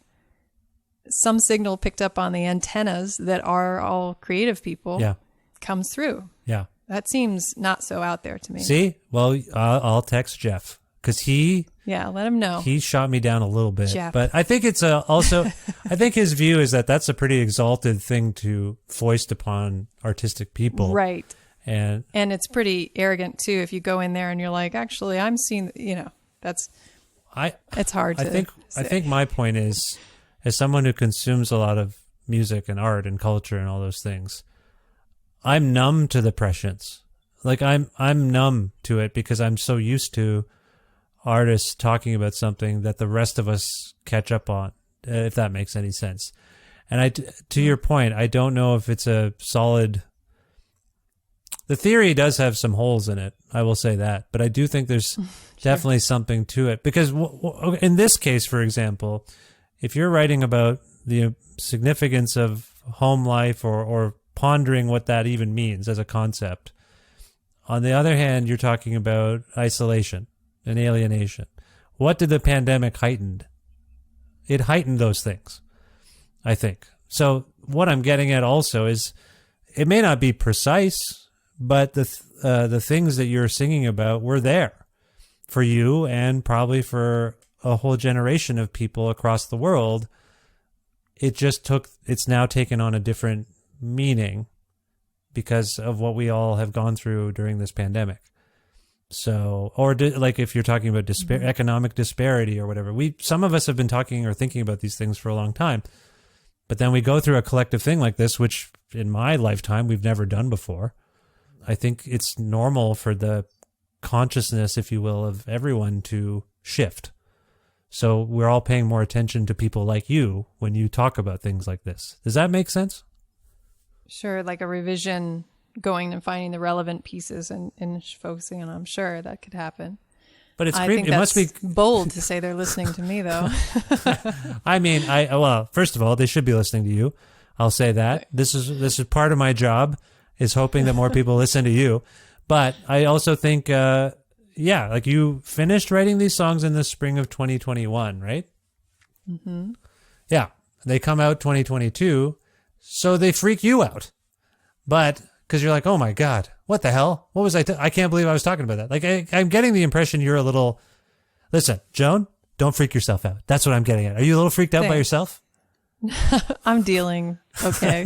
some signal picked up on the antennas that are all creative people comes through. Yeah. That seems not so out there to me. See? Well, I'll text Jeff because let him know. He shot me down a little bit. Jeff. But I think it's also, I think his view is that that's a pretty exalted thing to foist upon artistic people. Right. And it's pretty arrogant too if you go in there and you're like, actually, I'm seeing, it's hard to say. I think my point is, as someone who consumes a lot of music and art and culture and all those things, I'm numb to the prescience. Like I'm numb to it because I'm so used to artists talking about something that the rest of us catch up on. if that makes any sense. And to your point, I don't know if it's a solid. The theory does have some holes in it. I will say that, but I do think there's definitely something to it, because in this case, for example, if you're writing about the significance of home life or pondering what that even means as a concept, on the other hand, you're talking about isolation and alienation. What did the pandemic heighten? It heightened those things, I think. So what I'm getting at also is, it may not be precise, but the things that you're singing about were there for you and probably for a whole generation of people across the world. It's now taken on a different meaning because of what we all have gone through during this pandemic. So, like if you're talking about economic disparity or whatever, some of us have been talking or thinking about these things for a long time, but then we go through a collective thing like this, which in my lifetime we've never done before. I think it's normal for the consciousness, if you will, of everyone to shift. So we're all paying more attention to people like you when you talk about things like this. Does that make sense? Sure, like a revision, going and finding the relevant pieces and focusing on. I'm sure that could happen. But it's I creepy. think It must be bold to say they're listening to me, though. I mean, well, first of all, they should be listening to you. I'll say that. This is part of my job, is hoping that more people listen to you. But I also think, like you finished writing these songs in the spring of 2021, right? Mm-hmm. Yeah. They come out 2022, so they freak you out. But because you're like, oh my God, what the hell? What was I can't believe I was talking about that. Like, I'm getting the impression you're a little, listen, Joan, don't freak yourself out. That's what I'm getting at. Are you a little freaked out by yourself? I'm dealing. Okay.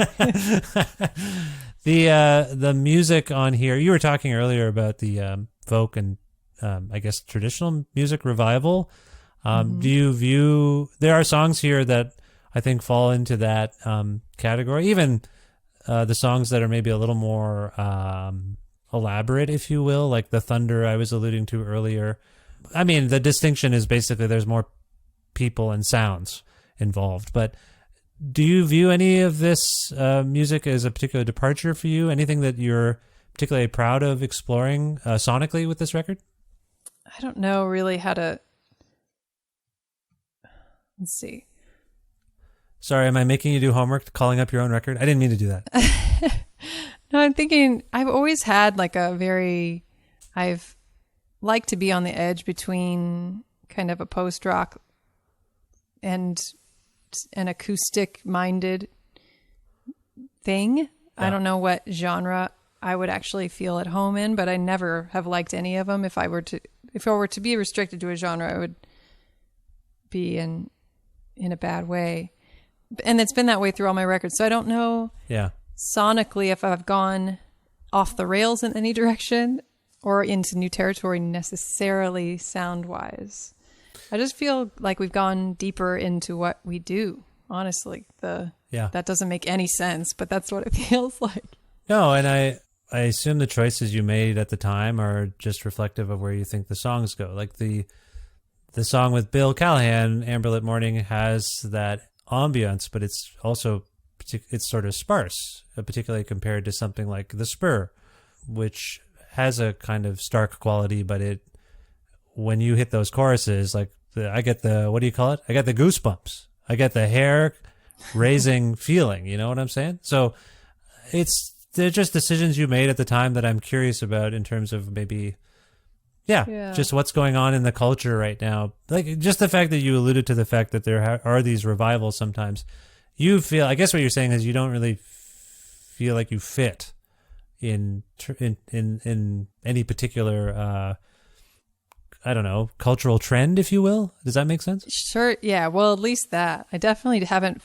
The music on here, you were talking earlier about the folk and I guess traditional music revival. Do you view, there are songs here that I think fall into that category, even the songs that are maybe a little more elaborate, if you will, like the Thunder I was alluding to earlier. I mean, the distinction is basically there's more people and sounds involved, but do you view any of this music as a particular departure for you? Anything that you're particularly proud of exploring sonically with this record? I don't know really how to... Let's see. Sorry, am I making you do homework, calling up your own record? I didn't mean to do that. No, I'm thinking I've always had like I've liked to be on the edge between kind of a post-rock and an acoustic-minded thing. Yeah. I don't know what genre I would actually feel at home in, but I never have liked any of them. If I were to be restricted to a genre, I would be in a bad way. And it's been that way through all my records. So I don't know sonically if I've gone off the rails in any direction or into new territory necessarily sound-wise. I just feel like we've gone deeper into what we do, honestly. That doesn't make any sense, but that's what it feels like. No, and I assume the choices you made at the time are just reflective of where you think the songs go. Like the song with Bill Callahan, Amberlit Morning, has that ambience, but it's also it's sort of sparse, particularly compared to something like The Spur, which has a kind of stark quality, but when you hit those choruses, like I get the, what do you call it? I got the goosebumps. I get the hair raising feeling. You know what I'm saying? So they're just decisions you made at the time that I'm curious about in terms of maybe, just what's going on in the culture right now. Like just the fact that you alluded to the fact that there are these revivals sometimes. You feel, I guess what you're saying is you don't really feel like you fit in any particular, I don't know, cultural trend, if you will. Does that make sense? Sure. Yeah. Well, at least that. I definitely haven't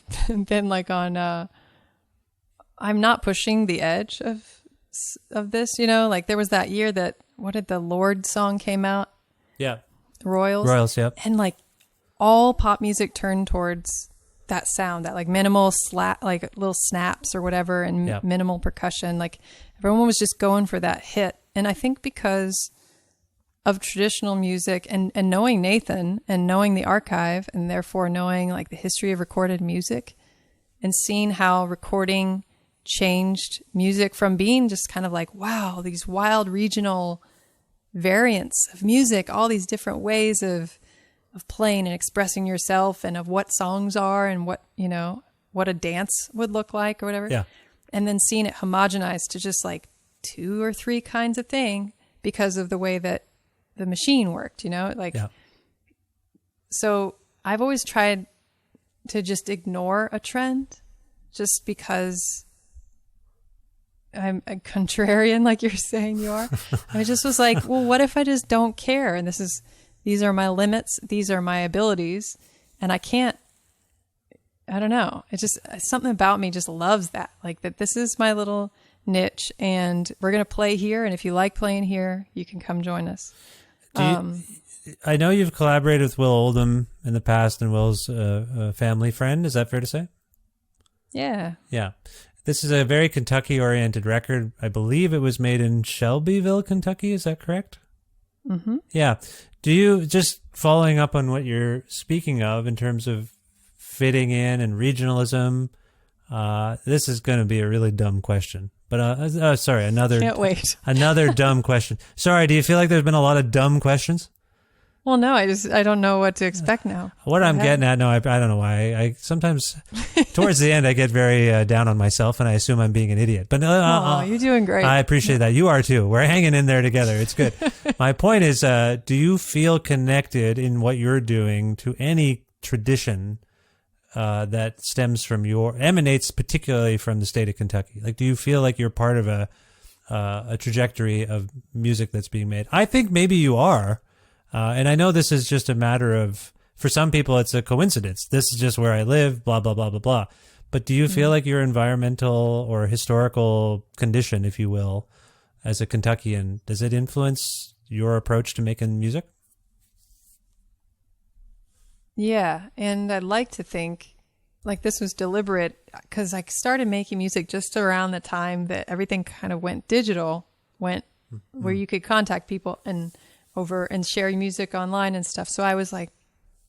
been like on, I'm not pushing the edge of this, like there was that year that, what did the Lord song came out? Yeah. Royals, yeah. And like all pop music turned towards that sound, that like minimal like little snaps or whatever, and minimal percussion. Like everyone was just going for that hit. And I think because of traditional music, and knowing Nathan and knowing the archive, and therefore knowing like the history of recorded music, and seeing how recording changed music from being just kind of like, wow, these wild regional variants of music, all these different ways of playing and expressing yourself, and of what songs are, and what, you know, what a dance would look like or whatever. Yeah. And then seeing it homogenized to just like 2 or 3 kinds of thing because of the way that the machine worked, you know, like, Yeah. So I've always tried to just ignore a trend just because I'm a contrarian, like you're saying you are. I just was like, well, what if I just don't care? And these are my limits. These are my abilities. And I don't know. It's just something about me just loves that. Like that this is my little niche, and we're going to play here. And if you like playing here, you can come join us. I know you've collaborated with Will Oldham in the past, and Will's a family friend. Is that fair to say? Yeah. Yeah. This is a very Kentucky-oriented record. I believe it was made in Shelbyville, Kentucky. Is that correct? Mm-hmm. Yeah. Do you, just following up on what you're speaking of in terms of fitting in and regionalism, this is going to be a really dumb question. But sorry, Can't wait. another dumb question. Sorry, do you feel like there's been a lot of dumb questions? Well, no, I don't know what to expect now. What I'm getting at, no, I don't know why. I sometimes, towards the end, I get very down on myself, and I assume I'm being an idiot. But you're doing great. I appreciate that. You are too. We're hanging in there together. It's good. My point is, do you feel connected in what you're doing to any tradition that emanates particularly from the state of Kentucky? Like, do you feel like you're part of a trajectory of music that's being made? I think maybe you are. And I know this is just a matter of, for some people, it's a coincidence. This is just where I live, blah, blah, blah, blah, blah. But do you feel like your environmental or historical condition, if you will, as a Kentuckian, does it influence your approach to making music? Yeah. And I'd like to think like this was deliberate, because I started making music just around the time that everything kind of went digital, where you could contact people and share music online and stuff. So I was like,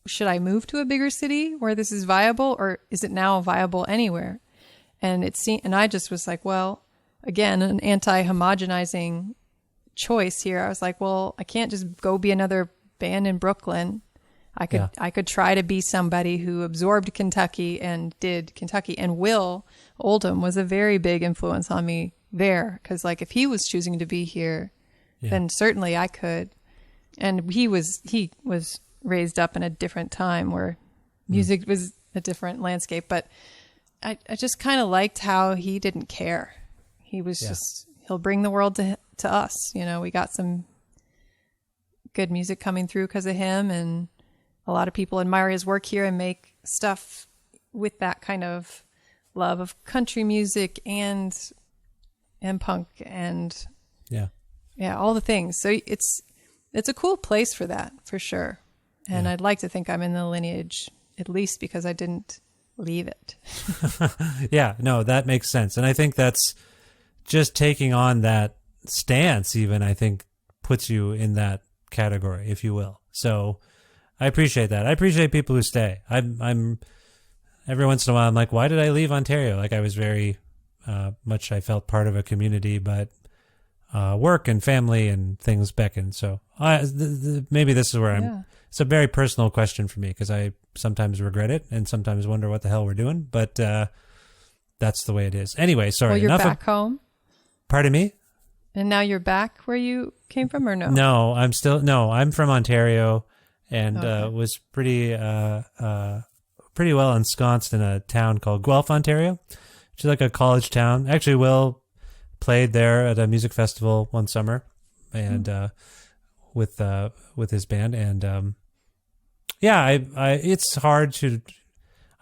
should I move to a bigger city where this is viable, or is it now viable anywhere? And I just was like, well, again, an anti-homogenizing choice here. I was like, well, I can't just go be another band in Brooklyn. I could try to be somebody who absorbed Kentucky and did Kentucky. And Will Oldham was a very big influence on me there, because like if he was choosing to be here, then certainly I could. And he was raised up in a different time where music was a different landscape. But I just kind of liked how he didn't care. He was he'll bring the world to us. You know, we got some good music coming through because of him. And a lot of people admire his work here and make stuff with that kind of love of country music and punk and all the things. So it's a cool place for that, for sure. And I'd like to think I'm in the lineage, at least because I didn't leave it. Yeah, no, that makes sense. And I think that's just taking on that stance, even, I think, puts you in that category, if you will. So I appreciate that. I appreciate people who stay. I'm every once in a while, I'm like, why did I leave Ontario? Like I was very much, I felt part of a community, but work and family and things beckon. So maybe this is where it's a very personal question for me, because I sometimes regret it and sometimes wonder what the hell we're doing, but that's the way it is. Anyway, sorry. Well, you're back home? Pardon me? And now you're back where you came from, or no? No, I'm from Ontario, and was pretty well ensconced in a town called Guelph, Ontario, which is like a college town. Actually, Will played there at a music festival one summer, and with his band. And it's hard to.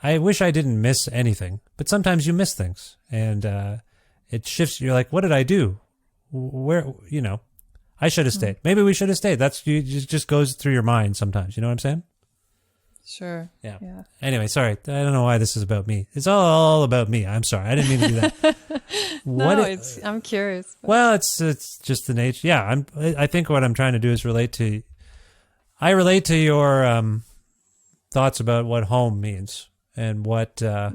I wish I didn't miss anything, but sometimes you miss things, and it shifts. You're like, what did I do? Where, I should have stayed. Maybe we should have stayed. It just goes through your mind sometimes. You know what I'm saying? Sure. Yeah. Yeah. Anyway, sorry. I don't know why this is about me. It's all about me. I'm sorry. I didn't mean to do that. I'm curious. Well, it's just the nature. Yeah, I think what I'm trying to do is relate to your thoughts about what home means and what it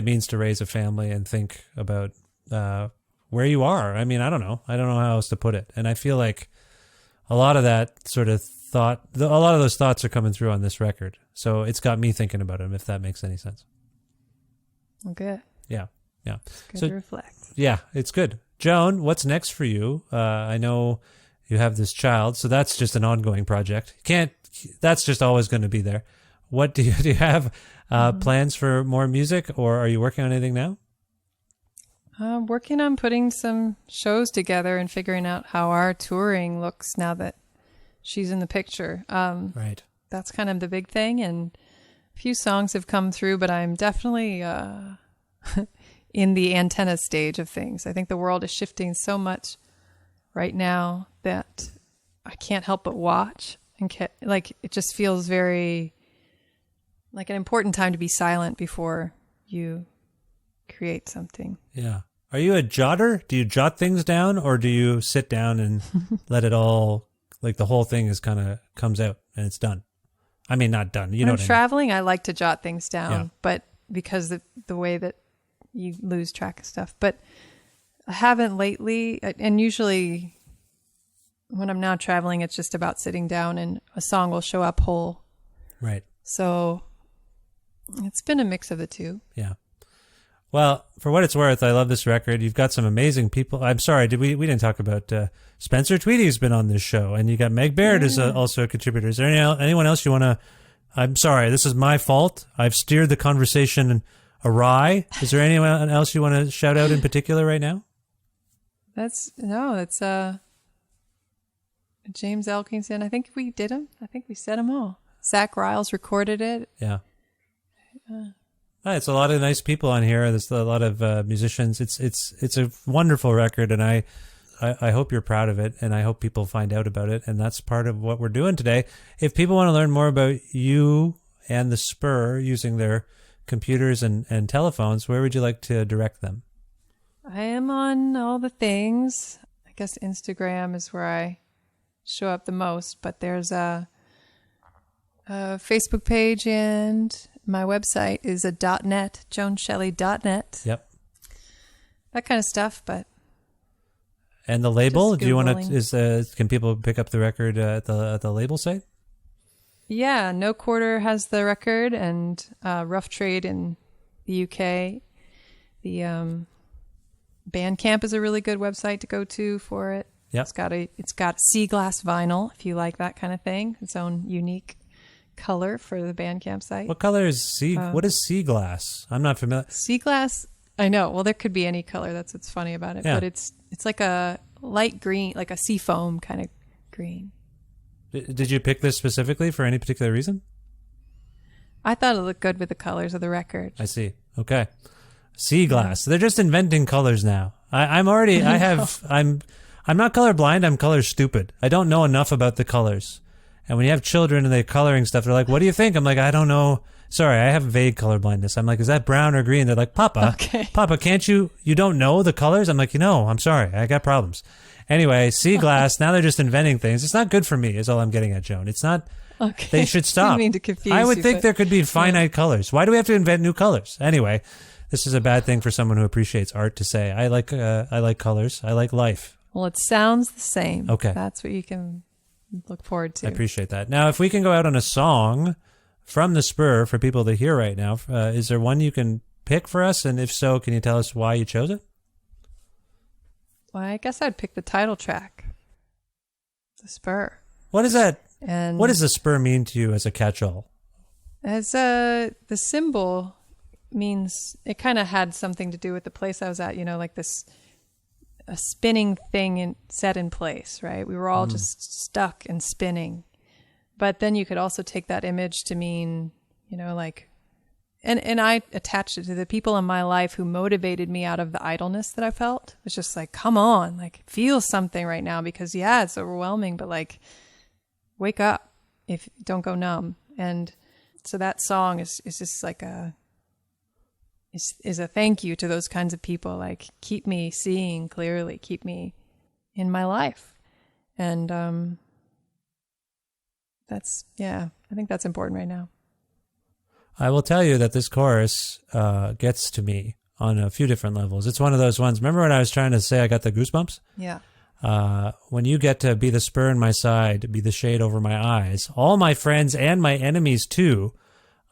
means to raise a family and think about where you are. I mean, I don't know how else to put it. And I feel like a lot of that sort of a lot of those thoughts are coming through on this record. So it's got me thinking about them, if that makes any sense. Okay. Yeah. Yeah. Good So to reflect. yeah, it's good. Joan, what's next for you? I know you have this child, so that's just an ongoing project. That's just always going to be there. What do you have plans for more music, or are you working on anything now? I'm working on putting some shows together and figuring out how our touring looks now that she's in the picture. Right. That's kind of the big thing. And a few songs have come through, but I'm definitely in the antenna stage of things. I think the world is shifting so much right now that I can't help but watch. And it just feels very like an important time to be silent before you create something. Yeah. Are you a jotter? Do you jot things down, or do you sit down and let it all, like the whole thing is kind of comes out and it's done? I mean, not done. You know When what I'm I traveling, I like to jot things down, Yeah. but because the way that you lose track of stuff. But I haven't lately, and usually when I'm not traveling, it's just about sitting down and a song will show up whole. mean? Right. So it's been a mix of the two. Yeah. Well, for what it's worth, I love this record. You've got some amazing people. I'm sorry, we didn't talk about Spencer Tweedy's been on this show, and you got Meg Baird is also a contributor. Is there anyone else you want to? I'm sorry, this is my fault. I've steered the conversation awry. Is there anyone else you want to shout out in particular right now? It's James Elkington. I think we did them. I think we said them all. Zach Riles recorded it. Yeah. It's a lot of nice people on here. There's a lot of musicians. It's a wonderful record, and I hope you're proud of it, and I hope people find out about it, and that's part of what we're doing today. If people want to learn more about you and the Spur using their computers and telephones, where would you like to direct them? I am on all the things. I guess Instagram is where I show up the most, but there's a Facebook page, and my website is a .net, joanshelley.net. Yep. That kind of stuff, but And the label? Just Do you want Googling. to? Can people pick up the record at the label site? yeah, No Quarter has the record, and Rough Trade in the UK. The Bandcamp is a really good website to go to for it. Yep. It's got sea glass vinyl if you like that kind of thing. Its own unique color for the Bandcamp site. What color is what is sea glass? I'm not familiar. Sea glass, I know. Well, there could be any color. That's what's funny about it. Yeah. But it's like a light green, like a sea foam kind of green. Did you pick this specifically for any particular reason? I thought it looked good with the colors of the record. I see. Okay. Sea glass. They're just inventing colors now. I'm not colorblind. I'm color stupid. I don't know enough about the colors. And when you have children and they're coloring stuff, they're like, what do you think? I'm like, I don't know. Sorry, I have vague color blindness. I'm like, is that brown or green? They're like, Papa, can't you don't know the colors? I'm like, I'm sorry. I got problems. Anyway, sea glass, now they're just inventing things. It's not good for me is all I'm getting at, Joan. It's not, Okay. they should stop. Didn't mean to confuse I would you, think but- there could be finite colors. Why do we have to invent new colors? Anyway, this is a bad thing for someone who appreciates art to say. I like colors. I like life. Well, it sounds the same. Okay. That's what you can look forward to. I appreciate that. Now, if we can go out on a song from the Spur for people to hear right now, is there one you can pick for us? And if so, can you tell us why you chose it? Well, I guess I'd pick the title track, The Spur. What is that? And What does the Spur mean to you as a catch-all? as the symbol means, it kind of had something to do with the place I was at, like this a spinning thing set in place, right? We were all just stuck and spinning. But then you could also take that image to mean, like, and I attached it to the people in my life who motivated me out of the idleness that I felt. It's just like, come on, like, feel something right now, because it's overwhelming, but like, wake up, don't go numb. And so that song is just like is a thank you to those kinds of people. Like, keep me seeing clearly, keep me in my life. And I think that's important right now. I will tell you that this chorus gets to me on a few different levels. It's one of those ones. Remember when I was trying to say I got the goosebumps? Yeah. When you get to be the spur in my side, be the shade over my eyes, all my friends and my enemies too,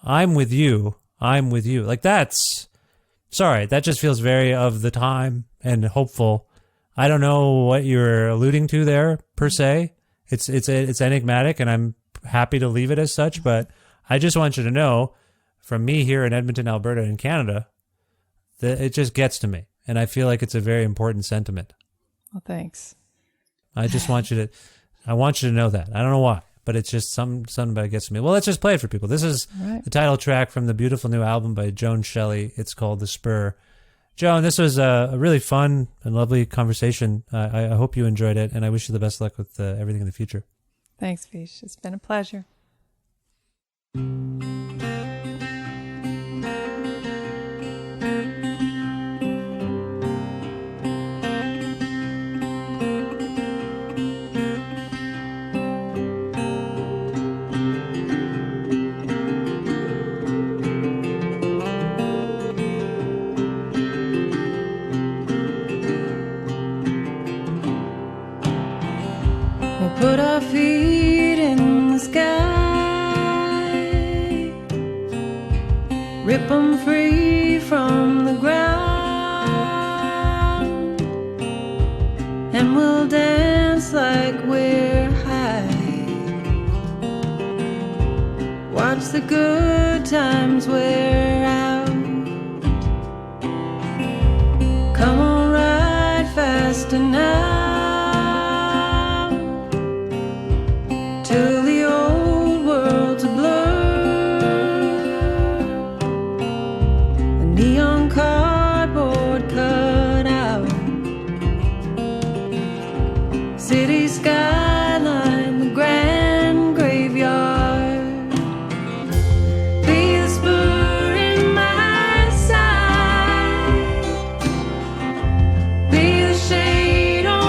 I'm with you. I'm with you. Like, that just feels very of the time and hopeful. I don't know what you're alluding to there per se. It's enigmatic, and I'm happy to leave it as such. But I just want you to know, from me here in Edmonton, Alberta, in Canada, that it just gets to me, and I feel like it's a very important sentiment. Well, thanks. I just want you to know that. I don't know why, but it's just something that gets to me. Well, let's just play it for people. This is the title track from the beautiful new album by Joan Shelley. It's called The Spur. Joan, this was a really fun and lovely conversation. I hope you enjoyed it, and I wish you the best luck with everything in the future. Thanks, Vish. It's been a pleasure. Put our feet in the sky, rip 'em free from the ground, and we'll dance like we're high. Watch the good times wear out. Come on, ride faster now, till the old world's a blur, a neon cardboard cut out, city skyline, the grand graveyard. Be the spur in my side, be the shade on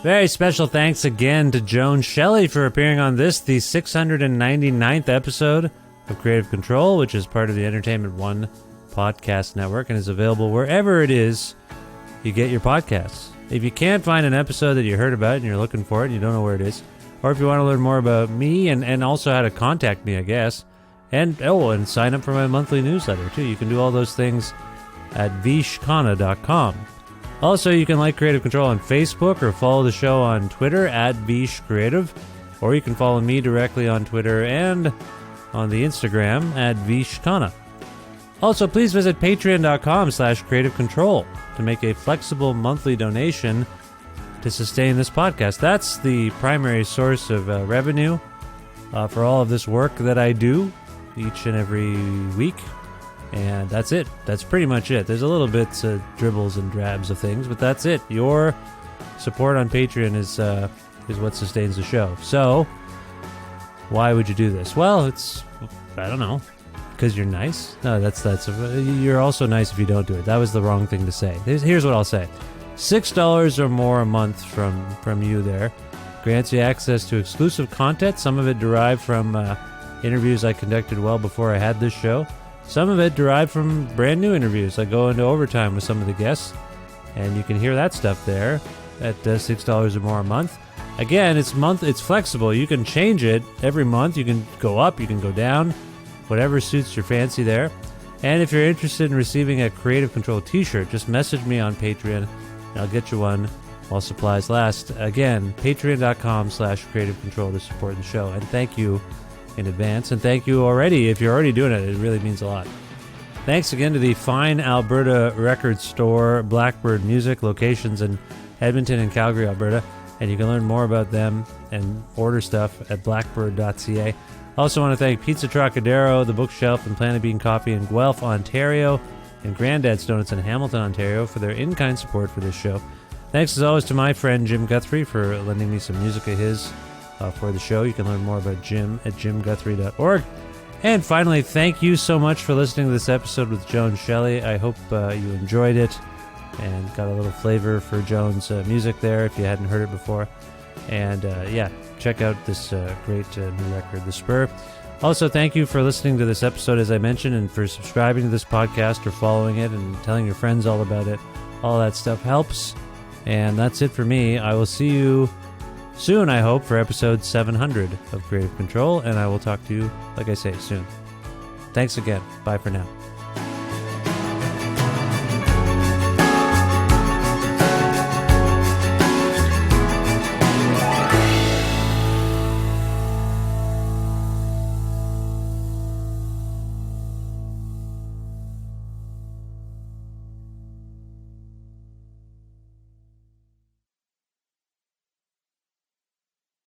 Very special thanks again to Joan Shelley for appearing on this, the 699th episode of Creative Control, which is part of the Entertainment One podcast network and is available wherever it is you get your podcasts. If you can't find an episode that you heard about and you're looking for it and you don't know where it is, or if you want to learn more about me and also how to contact me, I guess, and sign up for my monthly newsletter too. You can do all those things at vishkhanna.com. Also, you can like Creative Control on Facebook or follow the show on Twitter at vishcreative, or you can follow me directly on Twitter and on the Instagram at vishkhanna. Also, please visit patreon.com/creativecontrol to make a flexible monthly donation to sustain this podcast. That's the primary source of revenue for all of this work that I do each and every week. And that's it. That's pretty much it. There's a little bits of dribbles and drabs of things, but that's it. Your support on Patreon is what sustains the show. So, why would you do this? Well, I don't know. Because you're nice? No, you're also nice if you don't do it. That was the wrong thing to say. Here's what I'll say. $6 or more a month from you there grants you access to exclusive content. Some of it derived from interviews I conducted well before I had this show. Some of it derived from brand new interviews. I go into overtime with some of the guests, and you can hear that stuff there at $6 or more a month. Again, it's flexible. You can change it every month. You can go up, you can go down. Whatever suits your fancy there. And if you're interested in receiving a Creative Control t-shirt, just message me on Patreon and I'll get you one while supplies last. Again, patreon.com/Creative Control to support the show. And thank you in advance. And thank you already. If you're already doing it, it really means a lot. Thanks again to the Fine Alberta Record Store, Blackbird Music, locations in Edmonton and Calgary, Alberta. And you can learn more about them and order stuff at blackbird.ca. I also want to thank Pizza Trocadero, The Bookshelf, and Planet Bean Coffee in Guelph, Ontario, and Grandad's Donuts in Hamilton, Ontario for their in-kind support for this show. Thanks as always to my friend Jim Guthrie for lending me some music of his for the show. You can learn more about Jim at jimguthrie.org. And finally, thank you so much for listening to this episode with Joan Shelley. I hope you enjoyed it and got a little flavor for Joan's music there if you hadn't heard it before. And check out this great new record, The Spur. Also, thank you for listening to this episode, as I mentioned, and for subscribing to this podcast or following it and telling your friends all about it. All that stuff helps. And that's it for me. I will see you soon, I hope, for episode 700 of Creative Control, and I will talk to you, like I say, soon. Thanks again. Bye for now.